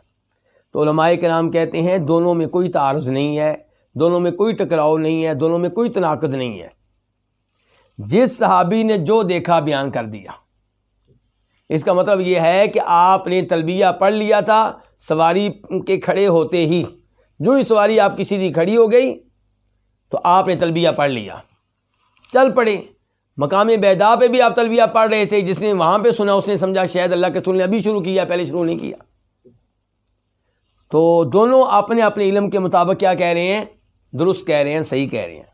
تو علماء کرام کہتے ہیں دونوں میں کوئی تعارض نہیں ہے، دونوں میں کوئی ٹکراؤ نہیں ہے، دونوں میں کوئی تناقض نہیں ہے. جس صحابی نے جو دیکھا بیان کر دیا. اس کا مطلب یہ ہے کہ آپ نے تلبیہ پڑھ لیا تھا سواری کے کھڑے ہوتے ہی، جو ہی سواری آپ کی سیدھی کھڑی ہو گئی تو آپ نے تلبیہ پڑھ لیا، چل پڑے. مقام بیدا پہ بھی آپ تلبیہ پڑھ رہے تھے، جس نے وہاں پہ سنا اس نے سمجھا شاید اللہ کے رسول نے ابھی شروع کیا، پہلے شروع نہیں کیا. تو دونوں اپنے اپنے علم کے مطابق کیا کہہ رہے ہیں؟ درست کہہ رہے ہیں، صحیح کہہ رہے ہیں.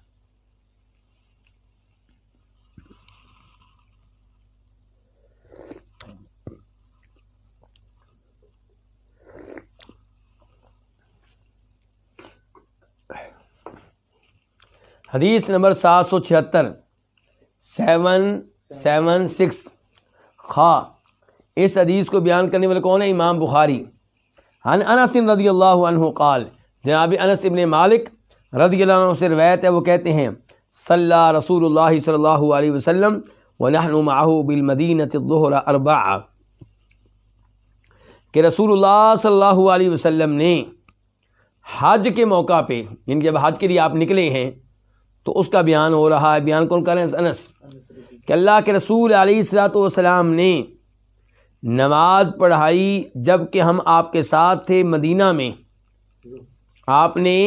حدیث نمبر 776 خا. اس حدیث کو بیان کرنے والے کون ہیں؟ امام بخاری. عن انس رضی اللہ عنہ قال، جناب انس ابن مالک رضی اللہ عنہ سے روایت ہے، وہ کہتے ہیں صلی رسول اللہ صلی اللہ علیہ وسلم ونحن معه بالمدینۃ الظہر 4، کہ رسول اللہ صلی اللہ علیہ وسلم نے حج کے موقع پہ، یعنی جب حج کے لیے آپ نکلے ہیں تو اس کا بیان ہو رہا ہے. بیان کون کر رہے ہیں؟ انس. کہ اللہ کے رسول علیہ الصلوۃ والسلام نے نماز پڑھائی جب کہ ہم آپ کے ساتھ تھے مدینہ میں. آپ نے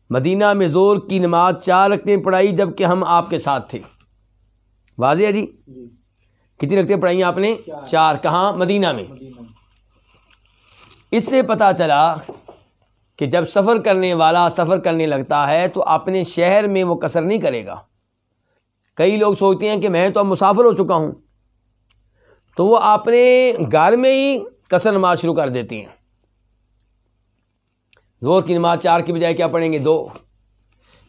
مدینہ میں ظہر کی نماز 4 رکعتیں پڑھائی جب کہ ہم آپ کے ساتھ تھے. واضح ہے جی؟ کتنی رکعتیں پڑھائی آپ نے؟ 4. کہاں؟ مدینہ میں. اس سے پتہ چلا کہ جب سفر کرنے والا سفر کرنے لگتا ہے تو اپنے شہر میں وہ قصر نہیں کرے گا. کئی لوگ سوچتے ہیں کہ میں تو اب مسافر ہو چکا ہوں، تو وہ اپنے گھر میں ہی قصر نماز شروع کر دیتی ہیں. ظہر کی نماز 4 کی بجائے کیا پڑھیں گے؟ 2.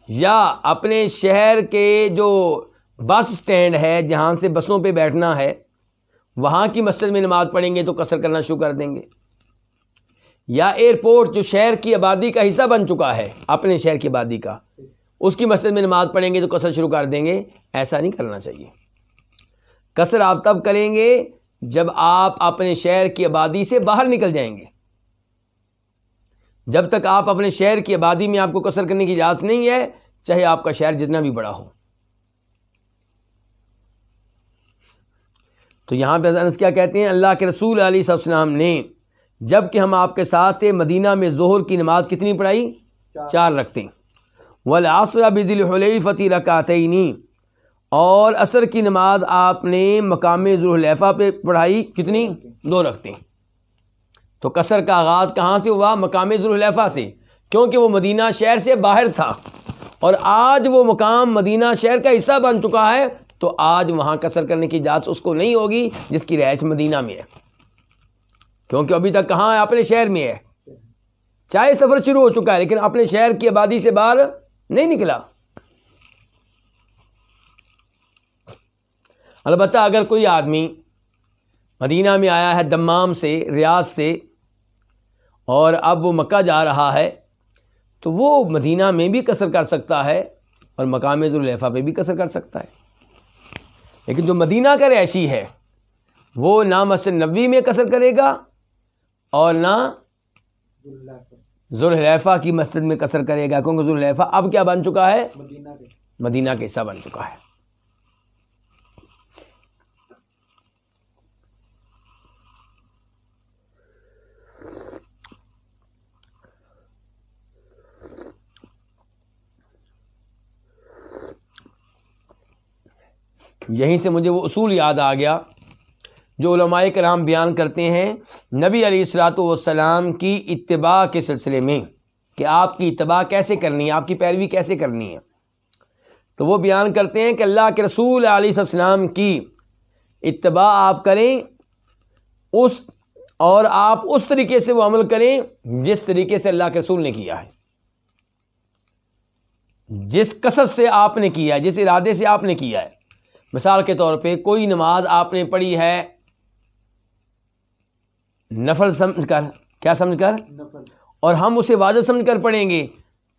یا اپنے شہر کے جو بس اسٹینڈ ہے جہاں سے بسوں پہ بیٹھنا ہے وہاں کی مسجد میں نماز پڑھیں گے تو قصر کرنا شروع کر دیں گے. یا ایئرپورٹ جو شہر کی آبادی کا حصہ بن چکا ہے، اپنے شہر کی آبادی کا، اس کی مسجد میں نماز پڑھیں گے تو قصر شروع کر دیں گے. ایسا نہیں کرنا چاہیے. قصر آپ تب کریں گے جب آپ اپنے شہر کی آبادی سے باہر نکل جائیں گے. جب تک آپ اپنے شہر کی آبادی میں آپ کو قصر کرنے کی اجازت نہیں ہے، چاہے آپ کا شہر جتنا بھی بڑا ہو. تو یہاں پہ انس کیا کہتے ہیں، اللہ کے رسول علیہ السلام نے جب کہ ہم آپ کے ساتھ تھے مدینہ میں ظہر کی نماز کتنی پڑھائی؟ 4 رکعتیں، والعصر بذی الحلیفۃ رکعتین، اور عصر کی نماز آپ نے مقام ذوالحلیفہ پہ پڑھائی کتنی؟ 2 رکعتیں۔ تو قصر کا آغاز کہاں سے ہوا؟ مقام ذوالحلیفہ سے، کیونکہ وہ مدینہ شہر سے باہر تھا، اور آج وہ مقام مدینہ شہر کا حصہ بن چکا ہے، تو آج وہاں قصر کرنے کی اجازت اس کو نہیں ہوگی جس کی رہائش مدینہ میں ہے، کیونکہ ابھی تک کہاں ہے؟ اپنے شہر میں ہے، چاہے سفر شروع ہو چکا ہے لیکن اپنے شہر کی آبادی سے باہر نہیں نکلا۔ البتہ اگر کوئی آدمی مدینہ میں آیا ہے دمام سے، ریاض سے، اور اب وہ مکہ جا رہا ہے، تو وہ مدینہ میں بھی قصر کر سکتا ہے اور مقام ذوالحلیفہ پہ بھی قصر کر سکتا ہے، لیکن جو مدینہ کا رہائشی ہے وہ نہ مسجد نبوی میں قصر کرے گا اور نہ ذوالحلیفہ کی مسجد میں قصر کرے گا، کیونکہ ذوالحلیفہ اب کیا بن چکا ہے؟ مدینہ کا حصہ بن چکا ہے۔ یہیں سے مجھے وہ اصول یاد آ گیا جو علماء کرام بیان کرتے ہیں نبی علیہ الصلوۃ والسلام کی اتباع کے سلسلے میں، کہ آپ کی اتباع کیسے کرنی ہے، آپ کی پیروی کیسے کرنی ہے۔ تو وہ بیان کرتے ہیں کہ اللہ کے رسول علیہ السلام کی اتباع آپ کریں، اور آپ اس طریقے سے وہ عمل کریں جس طریقے سے اللہ کے رسول نے کیا ہے، جس قصد سے آپ نے کیا ہے، جس ارادے سے آپ نے کیا ہے۔ مثال کے طور پہ کوئی نماز آپ نے پڑھی ہے نفل سمجھ کر، کیا سمجھ کر؟ نفل، اور ہم اسے واجب سمجھ کر پڑھیں گے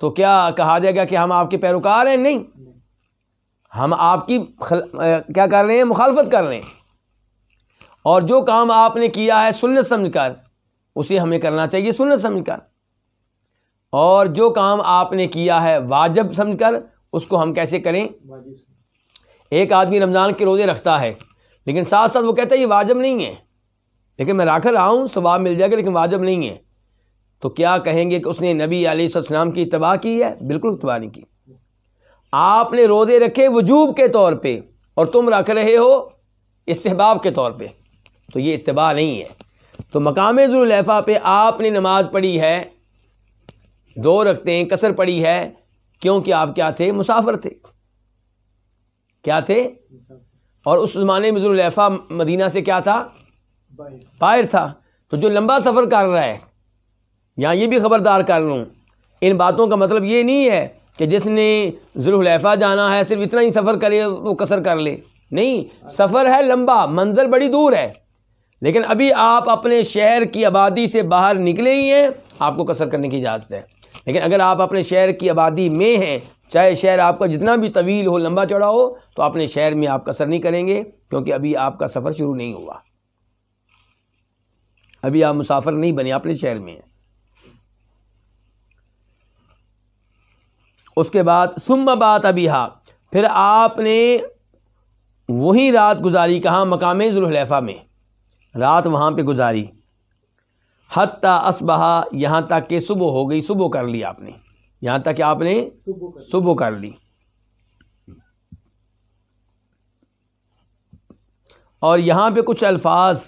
تو کیا کہا جائے گا کہ ہم آپ کے پیروکار ہیں؟ نہیں، ہم آپ کی کیا کر رہے ہیں؟ مخالفت کر رہے ہیں۔ اور جو کام آپ نے کیا ہے سنت سمجھ کر، اسے ہمیں کرنا چاہیے سنت سمجھ کر، اور جو کام آپ نے کیا ہے واجب سمجھ کر، اس کو ہم کیسے کریں؟ ایک آدمی رمضان کے روزے رکھتا ہے لیکن ساتھ ساتھ وہ کہتا ہے یہ واجب نہیں ہے، لیکن میں رکھ رہا ہوں، ثواب مل جائے گا، لیکن واجب نہیں ہے، تو کیا کہیں گے کہ اس نے نبی علیہ السلام کی اتباع کی ہے؟ بالکل اتباع نہیں کی۔ آپ نے روزے رکھے وجوب کے طور پہ اور تم رکھ رہے ہو استحباب کے طور پہ، تو یہ اتباع نہیں ہے۔ تو مقام ذوالحلیفہ پہ آپ نے نماز پڑھی ہے 2 رکعتیں قصر پڑھی ہے، کیونکہ آپ کیا تھے؟ مسافر تھے۔ کیا تھے؟ اور اس زمانے میں ذوالحلیفہ مدینہ سے کیا تھا؟ باہر تھا۔ تو جو لمبا سفر کر رہا ہے، یہاں یہ بھی خبردار کر لوں، ان باتوں کا مطلب یہ نہیں ہے کہ جس نے ذوالحلیفہ جانا ہے صرف اتنا ہی سفر کرے وہ قصر کر لے، نہیں، سفر ہے لمبا، منزل بڑی دور ہے، لیکن ابھی آپ اپنے شہر کی آبادی سے باہر نکلے ہی ہیں، آپ کو قصر کرنے کی اجازت ہے۔ لیکن اگر آپ اپنے شہر کی آبادی میں ہیں، چاہے شہر آپ کا جتنا بھی طویل ہو، لمبا چوڑا ہو، تو اپنے شہر میں آپ قصر نہیں کریں گے، کیونکہ ابھی آپ کا سفر شروع نہیں ہوا، ابھی آپ مسافر نہیں بنے، اپنے شہر میں ہیں۔ اس کے بعد ثم بات ابیہا، پھر آپ نے وہی رات گزاری، کہاں؟ مقام ذوالحلیفہ میں رات وہاں پہ گزاری، حتی اصبح، یہاں تک کہ صبح ہو گئی، صبح کر لی آپ نے، یہاں تک کہ آپ نے صبح کر لی۔ اور یہاں پہ کچھ الفاظ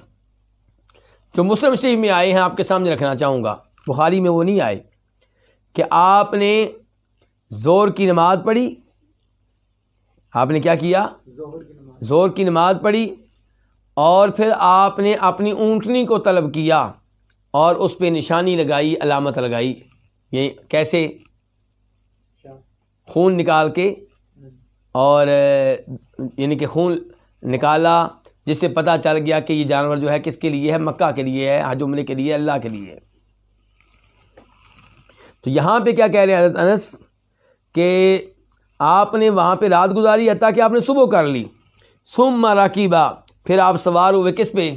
جو مسلم شریف میں آئے ہیں آپ کے سامنے رکھنا چاہوں گا، بخاری میں وہ نہیں آئے، کہ آپ نے ظہر کی نماز پڑھی، آپ نے کیا کیا؟ ظہر کی نماز پڑھی، اور پھر آپ نے اپنی اونٹنی کو طلب کیا اور اس پہ نشانی لگائی، علامت لگائی، یہ کیسے؟ خون نکال کے، اور یعنی کہ خون نکالا جس سے پتہ چل گیا کہ یہ جانور جو ہے کس کے لیے ہے؟ مکہ کے لیے ہے، حج عمرے کے لیے، اللہ کے لیے ہے۔ تو یہاں پہ کیا کہہ رہے ہیں حضرت انس کہ آپ نے وہاں پہ رات گزاری حتیٰ کہ آپ نے صبح کر لی، ثم رکبا، پھر آپ سوار ہوئے کس پہ؟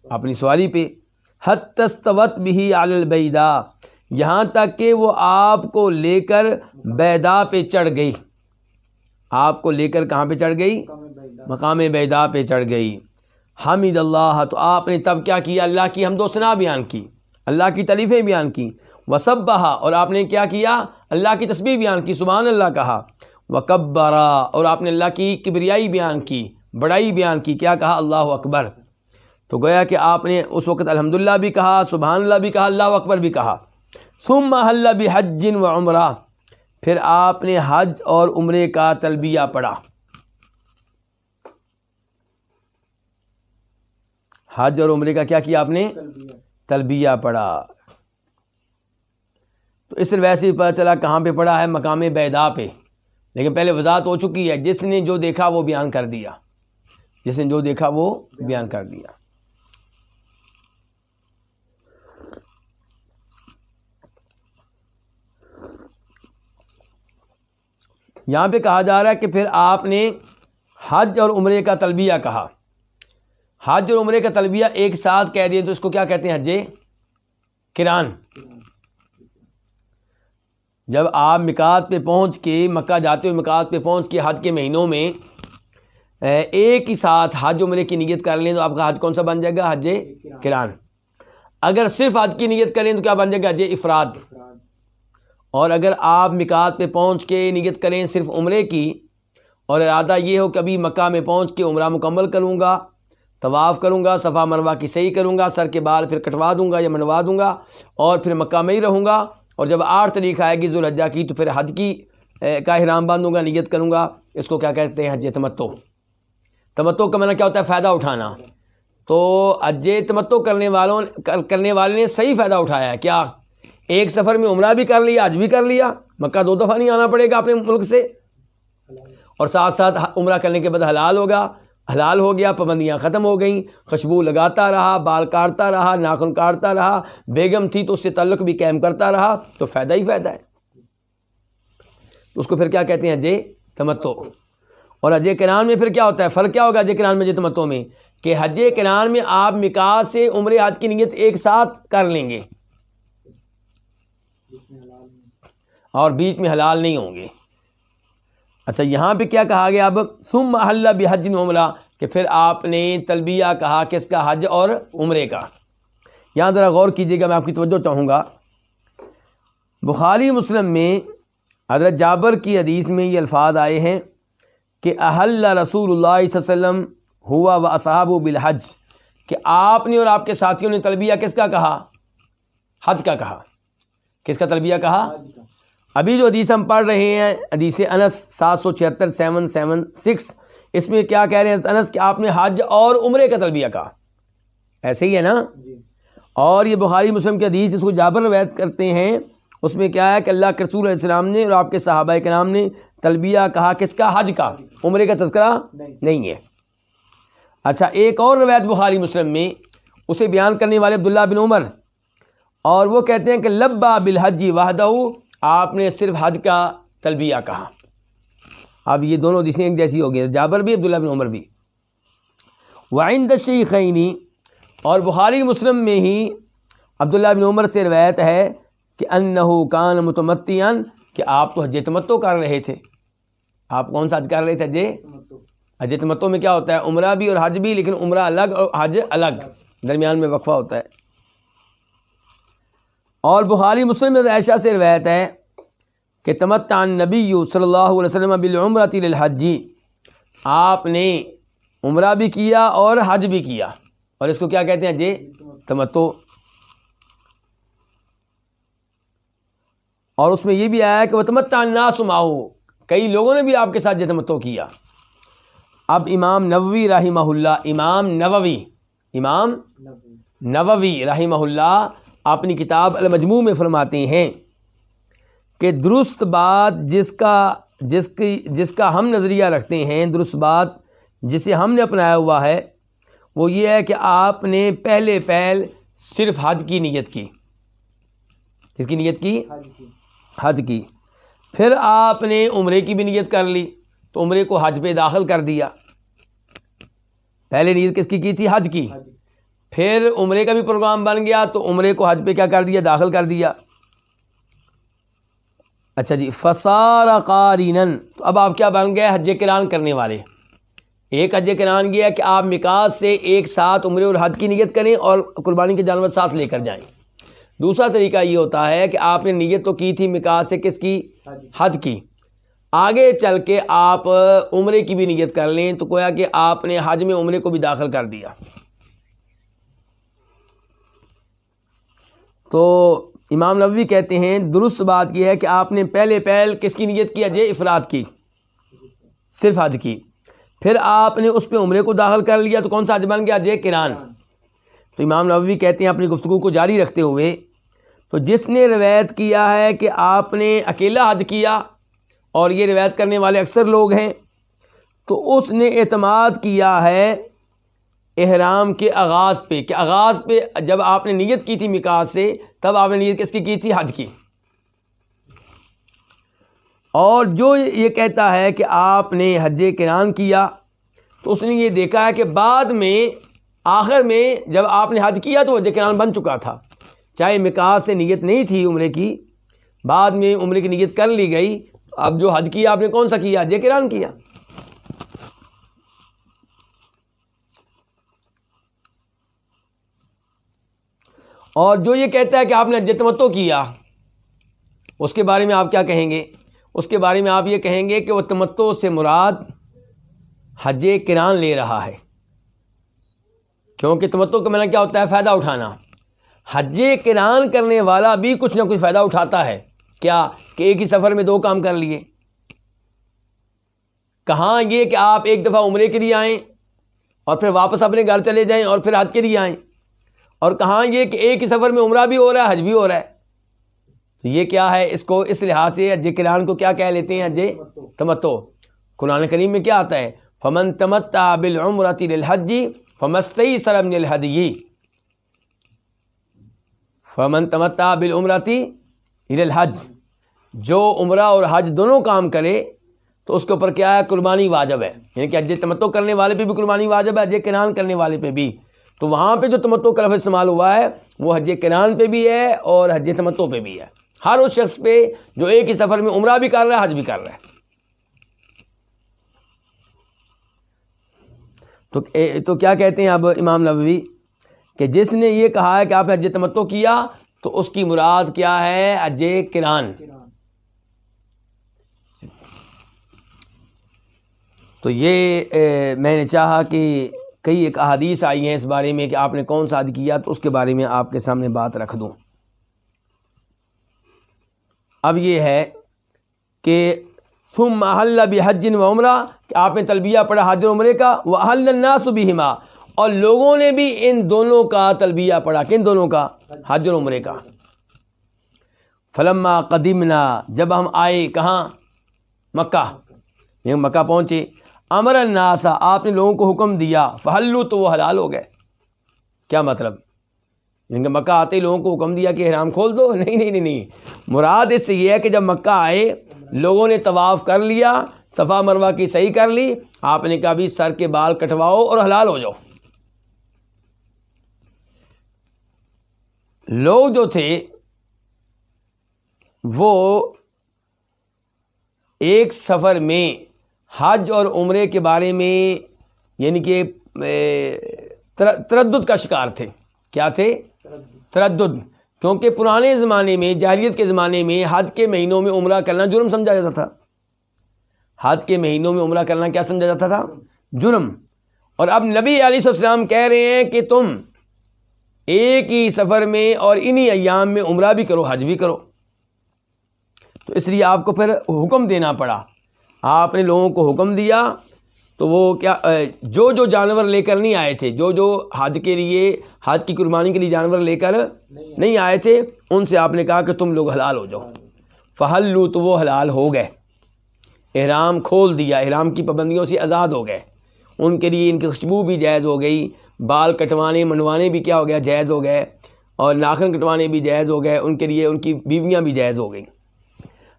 اپنی سواری پہ، حتی استوت بہ علی البیداء، یہاں تک کہ وہ آپ کو لے کر بیدا پہ چڑھ گئی، آپ کو لے کر کہاں پہ چڑھ گئی؟ مقام بیدا پہ چڑھ گئی۔ حمد اللہ، تو آپ نے تب کیا کیا؟ اللہ کی حمد و ثنا بیان کی، اللہ کی تعریفیں بیان کی. وسبح، اور آپ نے کیا کیا؟ اللہ کی تسبیح بیان کی، سبحان اللہ کہا. وکبر، اور آپ نے اللہ کی کبریائی بیان کی، بڑائی بیان کی، کیا کہا؟ اللہ اکبر. تو گویا کہ آپ نے اس وقت الحمدللہ بھی کہا، سبحان اللہ بھی کہا، اللہ اکبر بھی کہا. ثم حل بحج و عمرہ، پھر آپ نے حج اور عمرے کا تلبیہ پڑھا. حج اور عمرے کا کیا کیا آپ نے؟ تلبیہ پڑھا. تو اس ویسے ہی پتہ چلا کہاں پہ پڑھا ہے؟ مقام بیدا پہ. لیکن پہلے وضاحت ہو چکی ہے، جس نے جو دیکھا وہ بیان کر دیا، جس نے جو دیکھا وہ بیان کر دیا. یہاں پہ کہا جا رہا ہے کہ پھر آپ نے حج اور عمرے کا تلبیہ کہا. حج اور عمرے کا تلبیہ ایک ساتھ کہہ دیے تو اس کو کیا کہتے ہیں؟ حج قران. جب آپ میقات پہ پہنچ کے، مکہ جاتے ہوئے میقات پہ پہنچ کے حج کے مہینوں میں ایک ہی ساتھ حج عمرے کی نیت کر لیں تو آپ کا حج کون سا بن جائے گا؟ حج قران. اگر صرف حج کی نیت کریں تو کیا بن جائے گا؟ حج افراد. اور اگر آپ میقات پہ پہنچ کے نیت کریں صرف عمرے کی، اور ارادہ یہ ہو کہ ابھی مکہ میں پہنچ کے عمرہ مکمل کروں گا، طواف کروں گا، صفا مروہ کی صحیح کروں گا، سر کے بال پھر کٹوا دوں گا یا منڈوا دوں گا، اور پھر مکہ میں ہی رہوں گا، اور جب 8 تاریخ آئے گی ذوالحجہ کی تو پھر حج کی کا احرام باندھوں گا، نیت کروں گا. اس کو کیا کہتے ہیں؟ حج تمتع. تمتع کا معنی کیا ہوتا ہے؟ فائدہ اٹھانا. تو حج تمتع کرنے والے نے صحیح فائدہ اٹھایا ہے. کیا؟ ایک سفر میں عمرہ بھی کر لیا، حج بھی کر لیا، مکہ 2 دفعہ نہیں آنا پڑے گا اپنے ملک سے، اور ساتھ ساتھ عمرہ کرنے کے بعد حلال ہوگا، حلال ہو گیا، پابندیاں ختم ہو گئیں، خوشبو لگاتا رہا، بال کاٹتا رہا، ناخن کاٹتا رہا، بیگم تھی تو اس سے تعلق بھی قائم کرتا رہا، تو فائدہ ہی فائدہ ہے. اس کو پھر کیا کہتے ہیں؟ حج تمتع. اور حج قران میں پھر کیا ہوتا ہے؟ فرق کیا ہوگا حج قران میں حج تمتع میں؟ کہ حج قران میں آپ میقات سے عمرے حج کی نیت ایک ساتھ کر لیں گے اور بیچ میں حلال نہیں ہوں گے. اچھا، یہاں پہ کیا کہا گیا اب؟ ثم حل بحج و عمرہ، کہ پھر آپ نے تلبیہ کہا کس کا؟ حج اور عمرے کا. یہاں ذرا غور کیجیے گا، میں آپ کی توجہ چاہوں گا. بخاری مسلم میں حضرت جابر کی حدیث میں یہ الفاظ آئے ہیں کہ احل رسول اللہ صلی اللہ علیہ وسلم ہوا و اصحابہ بالحج، کہ آپ نے اور آپ کے ساتھیوں نے تلبیہ کس کا کہا؟ حج کا کہا. کس کا تلبیہ کہا؟ ابھی جو حدیث ہم پڑھ رہے ہیں، حدیث انس 776 776، اس میں کیا کہہ رہے ہیں انس کہ آپ نے حج اور عمرے کا تلبیہ کہا. ایسے ہی ہے نا؟ اور یہ بخاری مسلم کی حدیث، اس کو جابر روایت کرتے ہیں، اس میں کیا ہے کہ اللہ کے رسول علیہ السلام نے اور آپ کے صحابہ کرام نے تلبیہ کہا کس کا؟ حج کا. عمرے کا تذکرہ نہیں ہے. اچھا، ایک اور روایت بخاری مسلم میں، اسے بیان کرنے والے عبداللہ بن عمر، اور وہ کہتے ہیں کہ لبا بالحج وحدہ، آپ نے صرف حج کا تلبیہ کہا. اب یہ دونوں حدیثیں ایک جیسی ہو گئی، جابر بھی عبداللہ بن عمر بھی. وعند الشیخین، اور بخاری مسلم میں ہی عبداللہ بن عمر سے روایت ہے کہ انہ کان متمتعا، کہ آپ تو حج تمتع کر رہے تھے. آپ کون سا حج کر رہے تھے؟ حج تمتع میں کیا ہوتا ہے؟ عمرہ بھی اور حج بھی، لیکن عمرہ الگ اور حج الگ، درمیان میں وقفہ ہوتا ہے. اور بخاری مسلم میں عائشہ سے روایت ہے کہ تمتع النبی صلی اللہ علیہ وسلم بالعمرۃ للحج، آپ نے عمرہ بھی کیا اور حج بھی کیا، اور اس کو کیا کہتے ہیں؟ حج تمتع. اور اس میں یہ بھی آیا کہ وتمتع الناس معہ، کئی لوگوں نے بھی آپ کے ساتھ حج تمتع کیا. اب امام نووی رحمہ اللہ، امام نووی رحمہ اللہ اپنی کتاب المجموع میں فرماتے ہیں کہ درست بات جس کا ہم نظریہ رکھتے ہیں، درست بات جسے ہم نے اپنایا ہوا ہے، وہ یہ ہے کہ آپ نے پہلے صرف حج کی نیت کی. کس کی نیت کی؟ حج کی. پھر آپ نے عمرے کی بھی نیت کر لی تو عمرے کو حج پہ داخل کر دیا. پہلے نیت کس کی تھی؟ حج کی. پھر عمرے کا بھی پروگرام بن گیا تو عمرے کو حج پہ کیا کر دیا؟ داخل کر دیا. اچھا جی، فصار قارنن، تو اب آپ کیا بن گئے؟ حج قران کرنے والے. ایک حج قران یہ ہے کہ آپ میقات سے ایک ساتھ عمرے اور حج کی نیت کریں اور قربانی کے جانور ساتھ لے کر جائیں۔ دوسرا طریقہ یہ ہوتا ہے کہ آپ نے نیت تو کی تھی میقات سے کس کی؟ حج کی، آگے چل کے آپ عمرے کی بھی نیت کر لیں تو گویا کہ آپ نے حج میں عمرے کو بھی داخل کر دیا۔ تو امام نووی کہتے ہیں درست بات یہ ہے کہ آپ نے پہلے کس کی نیت کی؟ حج افراد کی، صرف حج کی، پھر آپ نے اس پہ عمرے کو داخل کر لیا تو کون سا حج بن گیا؟ حج قران۔ تو امام نووی کہتے ہیں اپنی گفتگو کو جاری رکھتے ہوئے، تو جس نے روایت کیا ہے کہ آپ نے اکیلا حج کیا، اور یہ روایت کرنے والے اکثر لوگ ہیں، تو اس نے اعتماد کیا ہے احرام کے آغاز پہ، کہ آغاز پہ جب آپ نے نیت کی تھی میقات سے تب آپ نے نیت کس کی تھی؟ حج کی۔ اور جو یہ کہتا ہے کہ آپ نے حج قران کیا تو اس نے یہ دیکھا ہے کہ بعد میں آخر میں جب آپ نے حج کیا تو حج قران بن چکا تھا، چاہے میقات سے نیت نہیں تھی عمرے کی، بعد میں عمرے کی نیت کر لی گئی، اب جو حج کیا آپ نے کون سا کیا؟ حج قران کیا۔ اور جو یہ کہتا ہے کہ آپ نے حج تمتع کیا، اس کے بارے میں آپ کیا کہیں گے؟ اس کے بارے میں آپ یہ کہیں گے کہ وہ تمتع سے مراد حج قران لے رہا ہے، کیونکہ تمتع کا معنی کیا ہوتا ہے؟ فائدہ اٹھانا۔ حج قران کرنے والا بھی کچھ نہ کچھ فائدہ اٹھاتا ہے، کیا کہ ایک ہی سفر میں دو کام کر لیے۔ کہاں یہ کہ آپ ایک دفعہ عمرے کے لیے آئیں اور پھر واپس اپنے گھر چلے جائیں اور پھر حج کے لیے آئیں، اور کہاں یہ کہ ایک ہی سفر میں عمرہ بھی ہو رہا ہے حج بھی ہو رہا ہے۔ تو یہ کیا ہے؟ اس کو اس لحاظ سے حج قران کو کیا کہہ لیتے ہیں؟ حج تمتع۔ قرآن کریم میں کیا آتا ہے؟ فمن تمتع بالعمرۃ للحج فما استيسر من الهدي، فمن تمتع بالعمرۃ للحج، جو عمرہ اور حج دونوں کام کرے تو اس کے اوپر کیا ہے؟ قربانی واجب ہے، یعنی کہ حج تمتع کرنے والے پہ بھی قربانی واجب ہے، حج قران کرنے والے پہ بھی۔ تو وہاں پہ جو تمتع کا لفظ استعمال ہوا ہے وہ حج قران پہ بھی ہے اور حج تمتع پہ بھی ہے، ہر اس شخص پہ جو ایک ہی سفر میں عمرہ بھی کر رہا ہے حج بھی کر رہا ہے۔ تو کیا کہتے ہیں اب امام نووی کہ جس نے یہ کہا ہے کہ آپ نے حج تمتع کیا تو اس کی مراد کیا ہے؟ حج قران۔ تو یہ میں نے چاہا کہ کئی ایک احادیث آئی ہیں اس بارے میں کہ آپ نے کون سا حج کیا، تو اس کے بارے میں آپ کے سامنے بات رکھ دوں۔ اب یہ ہے کہ ثم احل بحج و عمرہ، کہ آپ نے تلبیہ پڑھا حج اور عمرے کا، واحل الناس بہما، اور لوگوں نے بھی ان دونوں کا تلبیہ پڑھا، کن دونوں کا؟ حج اور عمرے کا۔ فلما قدمنا، جب ہم آئے کہاں؟ مکہ، یہ مکہ پہنچے، امر الناس، آپ نے لوگوں کو حکم دیا، فحلوا، تو وہ حلال ہو گئے۔ کیا مطلب؟ یعنی کہ مکہ آتے ہی لوگوں کو حکم دیا کہ احرام کھول دو؟ نہیں، مراد اس سے یہ ہے کہ جب مکہ آئے لوگوں نے طواف کر لیا، صفا مروہ کی صحیح کر لی، آپ نے کہا بھی سر کے بال کٹواؤ اور حلال ہو جاؤ۔ لوگ جو تھے وہ ایک سفر میں حج اور عمرے کے بارے میں یعنی کہ تردد کا شکار تھے۔ کیا تھے؟ تردد، کیونکہ پرانے زمانے میں، جاہلیت کے زمانے میں حج کے مہینوں میں عمرہ کرنا جرم سمجھا جاتا تھا۔ حج کے مہینوں میں عمرہ کرنا کیا سمجھا جاتا تھا؟ جرم۔ اور اب نبی علیہ السلام کہہ رہے ہیں کہ تم ایک ہی سفر میں اور انہی ایام میں عمرہ بھی کرو حج بھی کرو، تو اس لیے آپ کو پھر حکم دینا پڑا۔ آپ نے لوگوں کو حکم دیا تو وہ کیا، جو جانور لے کر نہیں آئے تھے، جو حج کے لیے، حج کی قربانی کے لیے جانور لے کر نہیں آئے تھے، ان سے آپ نے کہا کہ تم لوگ حلال ہو جاؤ۔ فحلوا، تو وہ حلال ہو گئے، احرام کھول دیا، احرام کی پابندیوں سے آزاد ہو گئے، ان کے لیے ان کی خوشبو بھی جائز ہو گئی، بال کٹوانے منڈوانے بھی کیا ہو گیا؟ جائز ہو گئے، اور ناخن کٹوانے بھی جائز ہو گئے، ان کے لیے ان کی بیویاں بھی جائز ہو گئیں۔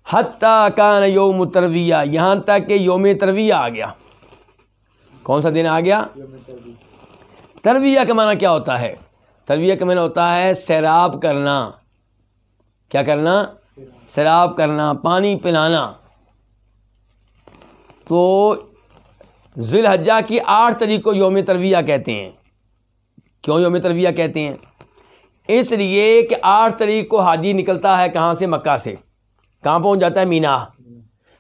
حتیٰ کان یوم ترویہ، یہاں تک کہ یوم ترویہ آ گیا۔ کون سا دن آ گیا؟ ترویہ کا معنی کیا ہوتا ہے؟ ترویہ کا معنی ہوتا ہے سیراب کرنا۔ کیا کرنا؟ سیراب کرنا، پانی پلانا۔ تو ذی الحجہ کی 8 تاریخ کو یوم ترویہ کہتے ہیں۔ کیوں یوم ترویہ کہتے ہیں؟ اس لیے کہ 8 تاریخ کو حاجی نکلتا ہے کہاں سے؟ مکہ سے۔ کہاں پہنچ جاتا ہے؟ مینا۔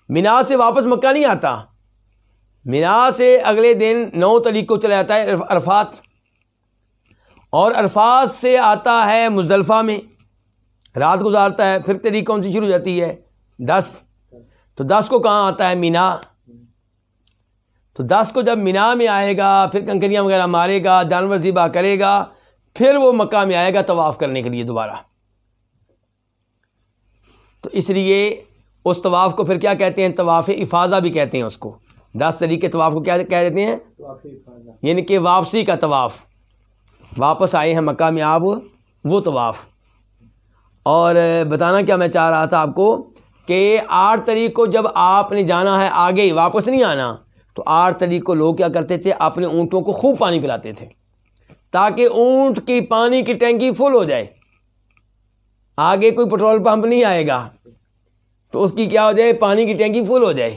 مینا سے واپس مکہ نہیں آتا، مینا سے اگلے دن 9 تاریخ کو چلا جاتا ہے عرفات، اور عرفات سے آتا ہے مزدلفہ میں، رات گزارتا ہے۔ پھر تاریخ کون سی شروع ہو جاتی ہے؟ 10۔ تو 10 کو کہاں آتا ہے؟ مینا۔ تو 10 کو جب مینا میں آئے گا، پھر کنکریاں وغیرہ مارے گا، جانور ذبح کرے گا، پھر وہ مکہ میں آئے گا طواف کرنے کے لیے دوبارہ۔ تو اس لیے اس طواف کو پھر کیا کہتے ہیں؟ طواف افاضہ بھی کہتے ہیں اس کو۔ 10 تاریخ کے طواف کو کیا کہہ دیتے ہیں؟ یعنی کہ واپسی کا طواف، واپس آئے ہیں مکہ میں آپ، وہ طواف۔ اور بتانا کیا میں چاہ رہا تھا آپ کو کہ 8 تاریخ کو جب آپ نے جانا ہے آگے، واپس نہیں آنا، تو 8 تاریخ کو لوگ کیا کرتے تھے؟ اپنے اونٹوں کو خوب پانی پلاتے تھے تاکہ اونٹ کی پانی کی ٹینکی فل ہو جائے۔ آگے کوئی پٹرول پمپ نہیں آئے گا تو اس کی کیا ہو جائے؟ پانی کی ٹینکی فل ہو جائے،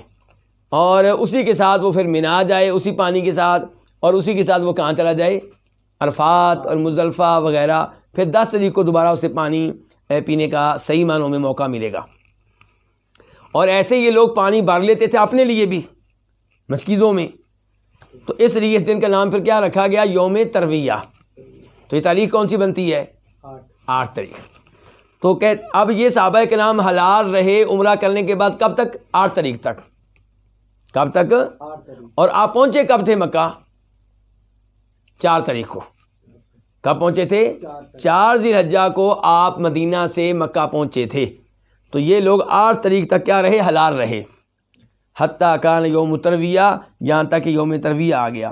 اور اسی کے ساتھ وہ پھر مینا جائے اسی پانی کے ساتھ، اور اسی کے ساتھ وہ کہاں چلا جائے؟ عرفات اور مزدلفہ وغیرہ۔ پھر 10 تاریخ کو دوبارہ اسے پانی پینے کا صحیح معنوں میں موقع ملے گا۔ اور ایسے یہ لوگ پانی بھر لیتے تھے اپنے لیے بھی مسکیزوں میں، تو اس لیے اس دن کا نام پھر کیا رکھا گیا؟ یوم ترویہ۔ تو یہ تاریخ کون سی بنتی ہے؟ 8 تاریخ۔ تو کہ اب یہ صحابہ کرام حلال رہے عمرہ کرنے کے بعد کب تک؟ 8 تاریخ تک۔ کب تک؟ اور آپ پہنچے کب تھے مکہ؟ 4 تاریخ کو۔ کب پہنچے تھے؟ 4 ذی الحجہ کو آپ مدینہ سے مکہ پہنچے تھے۔ تو یہ لوگ 8 تاریخ تک کیا رہے؟ حلال رہے، حتیٰ کان یوم ترویہ، یہاں تک کہ یوم ترویہ آ گیا۔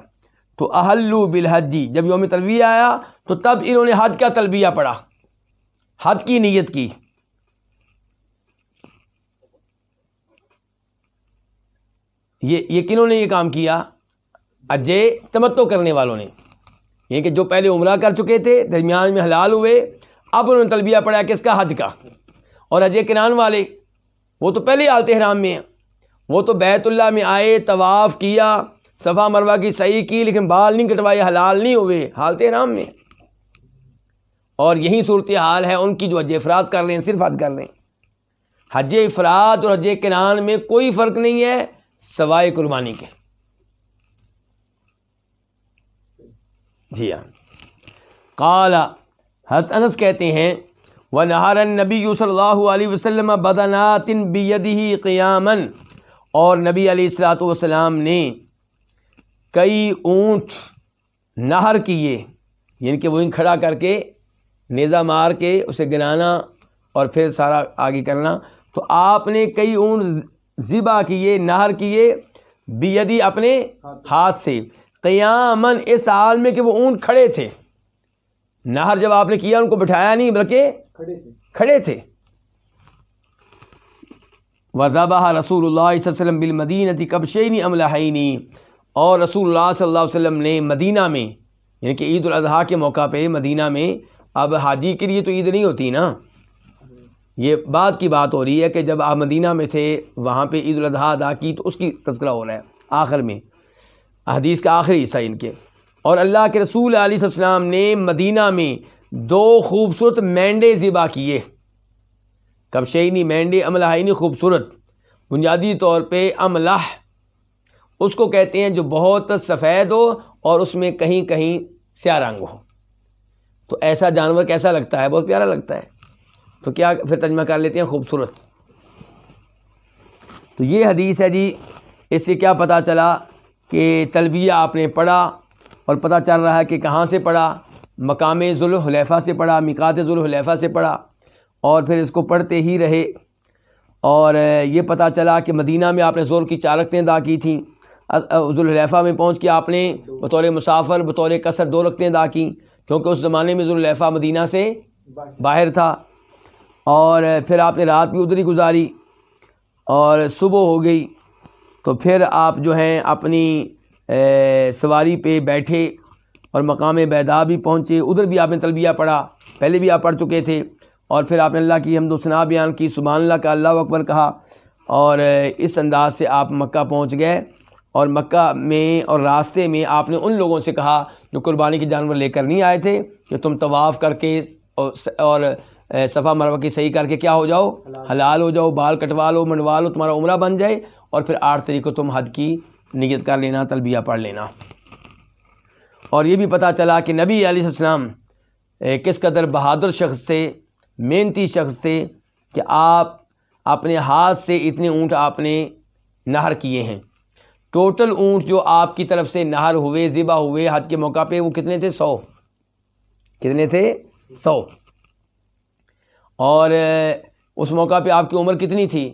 تو احلوا بالحج، جب یوم ترویہ آیا تو تب انہوں نے حج کا تلبیہ پڑھا، حج کی نیت کی۔ یہ کنہوں نے یہ کام کیا؟ حج تمتع کرنے والوں نے، یہ کہ جو پہلے عمرہ کر چکے تھے، درمیان میں حلال ہوئے، اب انہوں نے تلبیہ پڑھا کس کا؟ حج کا۔ اور حج قران والے وہ تو پہلے حالت احرام میں ہیں، وہ تو بیت اللہ میں آئے، طواف کیا، صفا مروہ کی سعی کی، لیکن بال نہیں کٹوائے، حلال نہیں ہوئے، حالت احرام میں۔ اور یہی صورتحال ہے ان کی جو حج افراد کر رہے ہیں، صرف حج کر رہے ہیں۔ حج افراد اور حج قران میں کوئی فرق نہیں ہے سوائے قربانی کے۔ جی ہاں، قال انس کہتے ہیں وَنَحَرَ النَّبِيُّ صلی اللہ علیہ وسلم بَدَنَاتٍ بِيَدِهِ قِيَامًا، اور نبی علیہ الصلوۃ والسلام نے کئی اونٹ نہر کیے، یعنی کہ وہیں کھڑا کر کے نیزہ مار کے اسے گرانا اور پھر سارا آگے کرنا۔ تو آپ نے کئی اونٹ ذبح کیے، نہر کیے، بیدی اپنے ہاتھ سے، قیاماً اس حال میں کہ وہ اونٹ کھڑے تھے۔ نہر جب آپ نے کیا ان کو بٹھایا نہیں بلکہ کھڑے تھے۔ وذبح رسول اللہ صلی اللہ علیہ وسلم بالمدینہ کبشین املحین، اور رسول اللہ صلی اللہ علیہ وسلم نے مدینہ میں، یعنی کہ عید الاضحیٰ کے موقع پہ مدینہ میں، اب حاجی کے لیے تو عید نہیں ہوتی نا، یہ بعد کی بات ہو رہی ہے کہ جب آپ مدینہ میں تھے وہاں پہ عید الاضحیٰ ادا کی، تو اس کی تذکرہ ہو رہا ہے آخر میں، حدیث کا آخری حصہ ان کے۔ اور اللہ کے رسول علیہ السلام نے مدینہ میں 2 خوبصورت مینڈے ذبح کیے، کبشینی مینڈے، املحینی خوبصورت، بنیادی طور پہ املح اس کو کہتے ہیں جو بہت سفید ہو اور اس میں کہیں کہیں سیاہ رنگ ہو۔ تو ایسا جانور کیسا لگتا ہے؟ بہت پیارا لگتا ہے۔ تو کیا پھر ترجمہ کر لیتے ہیں خوبصورت۔ تو یہ حدیث ہے جی، اس سے کیا پتہ چلا کہ تلبیہ آپ نے پڑھا، اور پتہ چل رہا ہے کہ کہاں سے پڑھا؟ مقام ذوالحلیفہ سے پڑھا، میقات ذوالحلیفہ سے پڑھا، اور پھر اس کو پڑھتے ہی رہے۔ اور یہ پتہ چلا کہ مدینہ میں آپ نے ظہر کی 4 رکعتیں ادا کی تھیں، ذوالحلیفہ میں پہنچ کے آپ نے بطور مسافر بطور قصر 2 رکعتیں ادا کیں، کیونکہ اس زمانے میں ذوالحلیفہ مدینہ سے باہر تھا۔ اور پھر آپ نے رات بھی ادھر ہی گزاری، اور صبح ہو گئی تو پھر آپ جو ہیں اپنی سواری پہ بیٹھے اور مقام بیدا بھی پہنچے، ادھر بھی آپ نے تلبیہ پڑھا، پہلے بھی آپ پڑھ چکے تھے، اور پھر آپ نے اللہ کی حمد و ثنا بیان کی، سبحان اللہ کا، اللہ اکبر کہا، اور اس انداز سے آپ مکہ پہنچ گئے۔ اور مکہ میں اور راستے میں آپ نے ان لوگوں سے کہا جو قربانی کے جانور لے کر نہیں آئے تھے کہ تم طواف کر کے اور صفا مروہ کی صحیح کر کے کیا ہو جاؤ، حلال ہو جاؤ، بال کٹوا لو، منڈوا لو، تمہارا عمرہ بن جائے، اور پھر 8 تاریخ کو تم حج کی نیت کر لینا، تلبیہ پڑھ لینا۔ اور یہ بھی پتہ چلا کہ نبی علیہ السلام کس قدر بہادر شخص تھے، محنتی شخص تھے، کہ آپ اپنے ہاتھ سے اتنے اونٹ آپ نے نہر کیے ہیں۔ ٹوٹل اونٹ جو آپ کی طرف سے نہر ہوئے، ذبح ہوئے حج کے موقع پہ، وہ کتنے تھے؟ 100۔ کتنے تھے؟ 100۔ اور اس موقع پہ آپ کی عمر کتنی تھی؟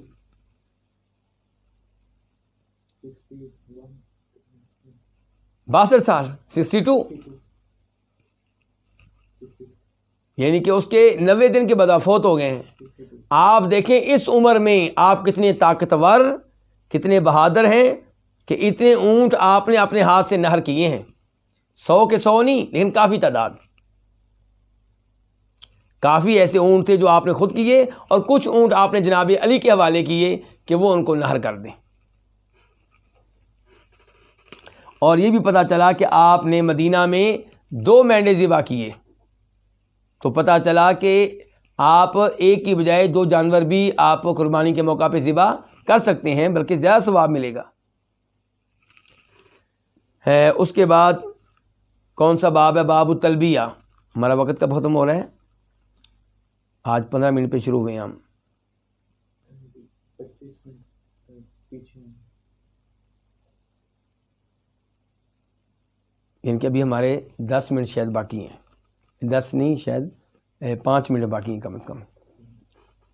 62 سال، 62، یعنی کہ اس کے 90 دن کے بعد فوت ہو گئے ہیں۔ آپ دیکھیں اس عمر میں آپ کتنے طاقتور، کتنے بہادر ہیں کہ اتنے اونٹ آپ نے اپنے ہاتھ سے نہر کیے ہیں۔ 100 کے 100 نہیں، لیکن کافی تعداد، کافی ایسے اونٹ تھے جو آپ نے خود کیے، اور کچھ اونٹ آپ نے جناب علی کے حوالے کیے کہ وہ ان کو نہر کر دیں۔ اور یہ بھی پتہ چلا کہ آپ نے مدینہ میں 2 مینڈے ذبح کیے، تو پتہ چلا کہ آپ ایک کی بجائے 2 جانور بھی آپ قربانی کے موقع پہ ذبح کر سکتے ہیں، بلکہ زیادہ ثواب ملے گا۔ اس کے بعد کون سا باب ہے؟ باب التلبیہ۔ ہمارا وقت کب ختم ہو رہا ہے؟ آج 15 منٹ پہ شروع ہوئے ہم۔ ان کے ابھی ہمارے 10 منٹ شاید باقی ہیں، 10 نہیں، شاید 5 منٹ باقی ہیں کم از کم،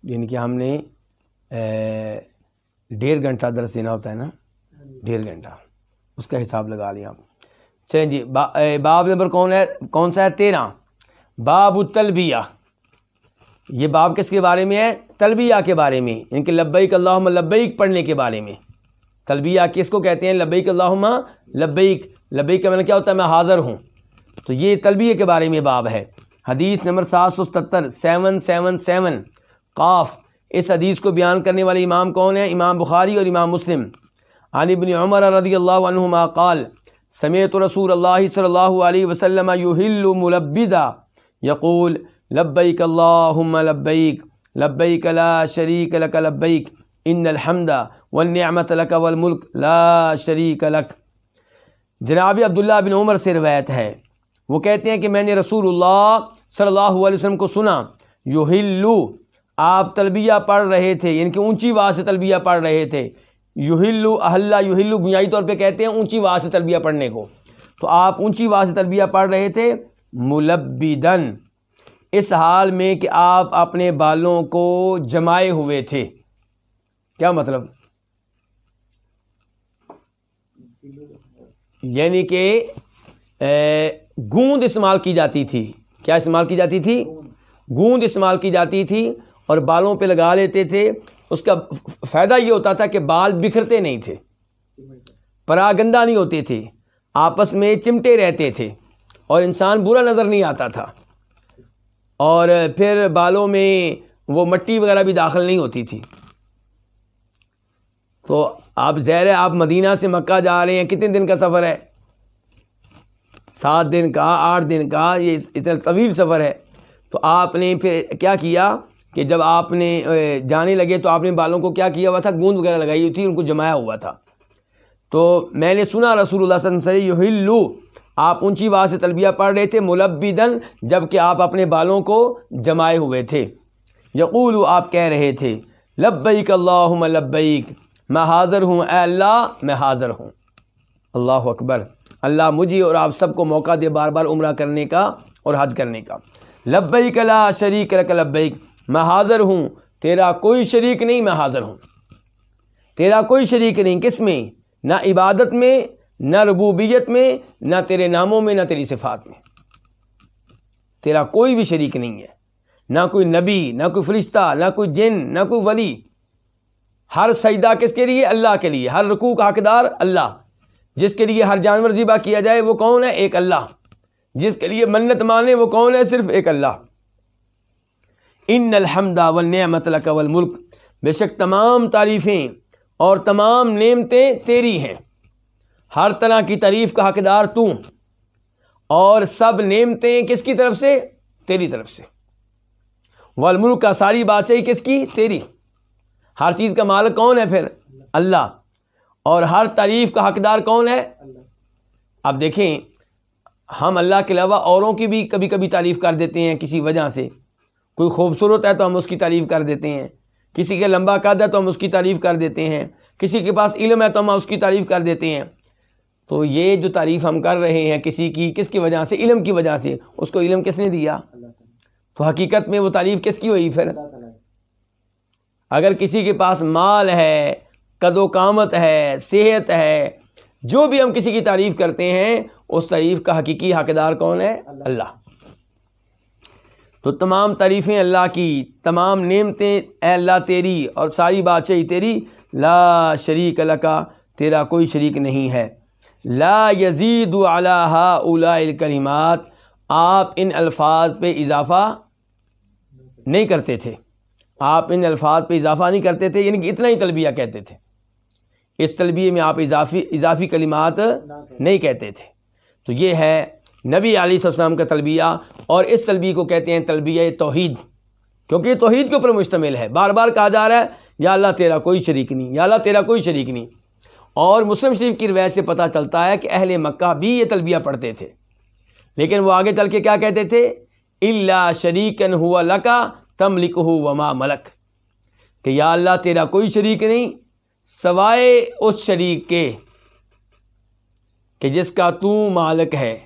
یعنی کہ ہم نے 1.5 گھنٹہ درس دینا ہوتا ہے نا، 1.5 گھنٹہ، اس کا حساب لگا لیں آپ۔ چلیں جی، باب نمبر کون سا ہے؟ 13، باب التلبیہ۔ یہ باب کس کے بارے میں ہے؟ تلبیہ کے بارے میں، ان کے لبیک اللہم لبیک پڑھنے کے بارے میں۔ تلبیہ کس کو کہتے ہیں؟ لبیک اللہم لبیک۔ لبیک کا معنی کیا ہوتا ہے؟ میں حاضر ہوں۔ تو یہ تلبیہ کے بارے میں باب ہے۔ حدیث نمبر 777 777 قاف۔ اس حدیث کو بیان کرنے والے امام کون ہیں؟ امام بخاری اور امام مسلم۔ عن ابن عمر رضی اللہ عنہما قال سمعت رسول اللہ صلی اللہ علیہ وسلم یحل ملبدا یقول لبیک اللہم لبیک لبیک لا شریک لک لبیک ان الحمد والنعمت لک والملک لا شریک لک۔ جناب عبداللہ بن عمر سے روایت ہے، وہ کہتے ہیں کہ میں نے رسول اللہ صلی اللہ علیہ وسلم کو سنا، یحلو، آپ تلبیہ پڑھ رہے تھے، یعنی کہ اونچی آواز سے تلبیہ پڑھ رہے تھے۔ یحلو، احلہ یحلو بنیادی طور پہ کہتے ہیں اونچی آواز سے تلبیہ پڑھنے کو، تو آپ اونچی آواز سے تلبیہ پڑھ رہے تھے، ملبدن، اس حال میں کہ آپ اپنے بالوں کو جمائے ہوئے تھے۔ کیا مطلب؟ یعنی کہ گوند استعمال کی جاتی تھی۔ کیا استعمال کی جاتی تھی؟ گوند استعمال کی جاتی تھی، اور بالوں پہ لگا لیتے تھے۔ اس کا فائدہ یہ ہوتا تھا کہ بال بکھرتے نہیں تھے، پراگندہ نہیں ہوتے تھے، آپس میں چمٹے رہتے تھے، اور انسان برا نظر نہیں آتا تھا، اور پھر بالوں میں وہ مٹی وغیرہ بھی داخل نہیں ہوتی تھی۔ تو آپ ظاہر ہے آپ مدینہ سے مکہ جا رہے ہیں، کتنے دن کا سفر ہے؟ 7 دن کا، 8 دن کا، یہ اتنا طویل سفر ہے۔ تو آپ نے پھر کیا کیا کہ جب آپ نے جانے لگے تو آپ نے بالوں کو کیا کیا ہوا تھا؟ گوند وغیرہ لگائی ہوئی تھی، ان کو جمایا ہوا تھا۔ تو میں نے سنا رسول اللہ صلی اللہ علیہ وسلم سے یحلو، آپ اونچی آواز سے تلبیہ پڑھ رہے تھے، ملبدن، جب کہ آپ اپنے بالوں کو جمائے ہوئے تھے۔ یقول، آپ کہہ رہے تھے، لبیک اللہم لبیک، میں حاضر ہوں اے اللہ، میں حاضر ہوں۔ اللہ اکبر۔ اللہ مجھے اور آپ سب کو موقع دے بار بار عمرہ کرنے کا اور حج کرنے کا۔ لبیک لا شریک لک لبیک، میں حاضر ہوں، تیرا کوئی شریک نہیں، میں حاضر ہوں، تیرا کوئی شریک نہیں۔ کس میں؟ نہ عبادت میں، نہ ربوبیت میں، نہ تیرے ناموں میں، نہ تیری صفات میں، تیرا کوئی بھی شریک نہیں ہے، نہ کوئی نبی، نہ کوئی فرشتہ، نہ کوئی جن، نہ کوئی ولی۔ ہر سجدہ کس کے لیے؟ اللہ کے لیے۔ ہر رکوع کا حقدار اللہ۔ جس کے لیے ہر جانور ذبح کیا جائے وہ کون ہے؟ ایک اللہ۔ جس کے لیے منت مانے وہ کون ہے؟ صرف ایک اللہ۔ ان الحمد والنعمت لک والملک، بے شک تمام تعریفیں اور تمام نعمتیں تیری ہیں، ہر طرح کی تعریف کا حقدار تو، اور سب نعمتیں کس کی طرف سے؟ تیری طرف سے۔ والملک کا ساری بادشاہی کس کی؟ تیری۔ ہر چیز کا مالک کون ہے پھر؟ اللہ۔ اور ہر تعریف کا حقدار کون ہے؟ اب دیکھیں، ہم اللہ کے علاوہ اوروں کی بھی کبھی کبھی تعریف کر دیتے ہیں کسی وجہ سے۔ کوئی خوبصورت ہے تو ہم اس کی تعریف کر دیتے ہیں، کسی کے لمبا قد ہے تو ہم اس کی تعریف کر دیتے ہیں، کسی کے پاس علم ہے تو ہم اس کی تعریف کر دیتے ہیں۔ تو یہ جو تعریف ہم کر رہے ہیں کسی کی، کس کی وجہ سے؟ علم کی وجہ سے۔ اس کو علم کس نے دیا؟ تو حقیقت میں وہ تعریف کس کی ہوئی پھر؟ اگر کسی کے پاس مال ہے، قد و قامت ہے، صحت ہے، جو بھی ہم کسی کی تعریف کرتے ہیں، اس تعریف کا حقیقی حقدار کون ہے؟ اللہ۔ تو تمام تعریفیں اللہ کی، تمام نعمتیں اے اللہ تیری، اور ساری بادشاہی تیری۔ لا شریک لکا، تیرا کوئی شریک نہیں ہے۔ لا یزید علی ہؤلاء الکلمات، آپ ان الفاظ پہ اضافہ نہیں کرتے تھے، آپ ان الفاظ پہ اضافہ نہیں کرتے تھے، یعنی کہ اتنا ہی تلبیہ کہتے تھے۔ اس تلبیہ میں آپ اضافی کلمات نہیں کہتے تھے۔ تو یہ ہے نبی علیہ السلام کا تلبیہ، اور اس تلبیہ کو کہتے ہیں تلبیہ توحید، کیونکہ یہ توحید کے اوپر مشتمل ہے۔ بار بار کہا جا رہا ہے یا اللہ تیرا کوئی شریک نہیں، یا اللہ تیرا کوئی شریک نہیں۔ اور مسلم شریف کی روایت سے پتہ چلتا ہے کہ اہل مکہ بھی یہ تلبیہ پڑھتے تھے، لیکن وہ آگے چل کے کیا کہتے تھے؟ الا شریکن ہوا لکا تملکہ وما ملک، کہ یا اللہ تیرا کوئی شریک نہیں سوائے اس شریک کے کہ جس کا تو مالک ہے،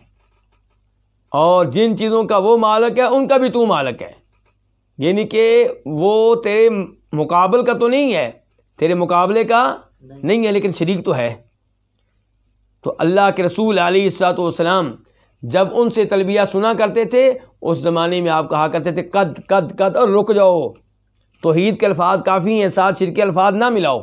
اور جن چیزوں کا وہ مالک ہے ان کا بھی تو مالک ہے، یعنی کہ وہ تیرے مقابل کا تو نہیں ہے، تیرے مقابلے کا نہیں ہے، لیکن شریک تو ہے۔ تو اللہ کے رسول علیہ الصلوۃ والسلام جب ان سے تلبیہ سنا کرتے تھے، اس زمانے میں آپ کہا کرتے تھے قد قد قد، اور رک جاؤ، توحید کے الفاظ کافی ہیں، ساتھ شرک کے الفاظ نہ ملاؤ،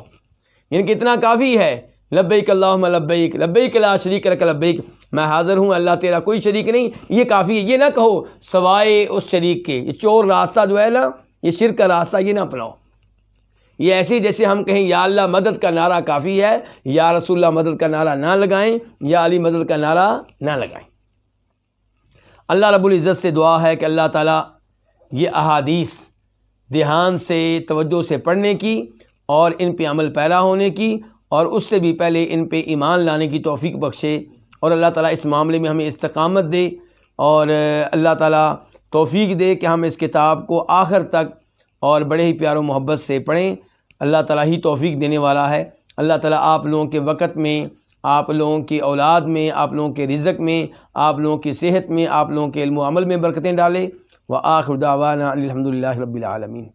یعنی کہ اتنا کافی ہے۔ لبیک اللہم لبیک، لبیک لا شریک لک لبیک، میں حاضر ہوں اللہ تیرا کوئی شریک نہیں، یہ کافی ہے۔ یہ نہ کہو سوائے اس شریک کے، یہ چور راستہ جو ہے نا، یہ شرک کا راستہ، یہ نہ اپناؤ۔ یہ ایسے جیسے ہم کہیں یا اللہ مدد کا نعرہ کافی ہے، یا رسول اللہ مدد کا نعرہ نہ لگائیں، یا علی مدد کا نعرہ نہ لگائیں۔ اللہ رب العزت سے دعا ہے کہ اللہ تعالیٰ یہ احادیث دھیان سے، توجہ سے پڑھنے کی، اور ان پہ عمل پیرا ہونے کی، اور اس سے بھی پہلے ان پہ ایمان لانے کی توفیق بخشے، اور اللہ تعالیٰ اس معاملے میں ہمیں استقامت دے، اور اللہ تعالیٰ توفیق دے کہ ہم اس کتاب کو آخر تک اور بڑے ہی پیار و محبت سے پڑھیں۔ اللہ تعالیٰ ہی توفیق دینے والا ہے۔ اللہ تعالیٰ آپ لوگوں کے وقت میں، آپ لوگوں کی اولاد میں، آپ لوگوں کے رزق میں، آپ لوگوں کی صحت میں، آپ لوگوں کے علم و عمل میں برکتیں ڈالے۔ وآخر دعوانا الحمد للہ رب العالمین۔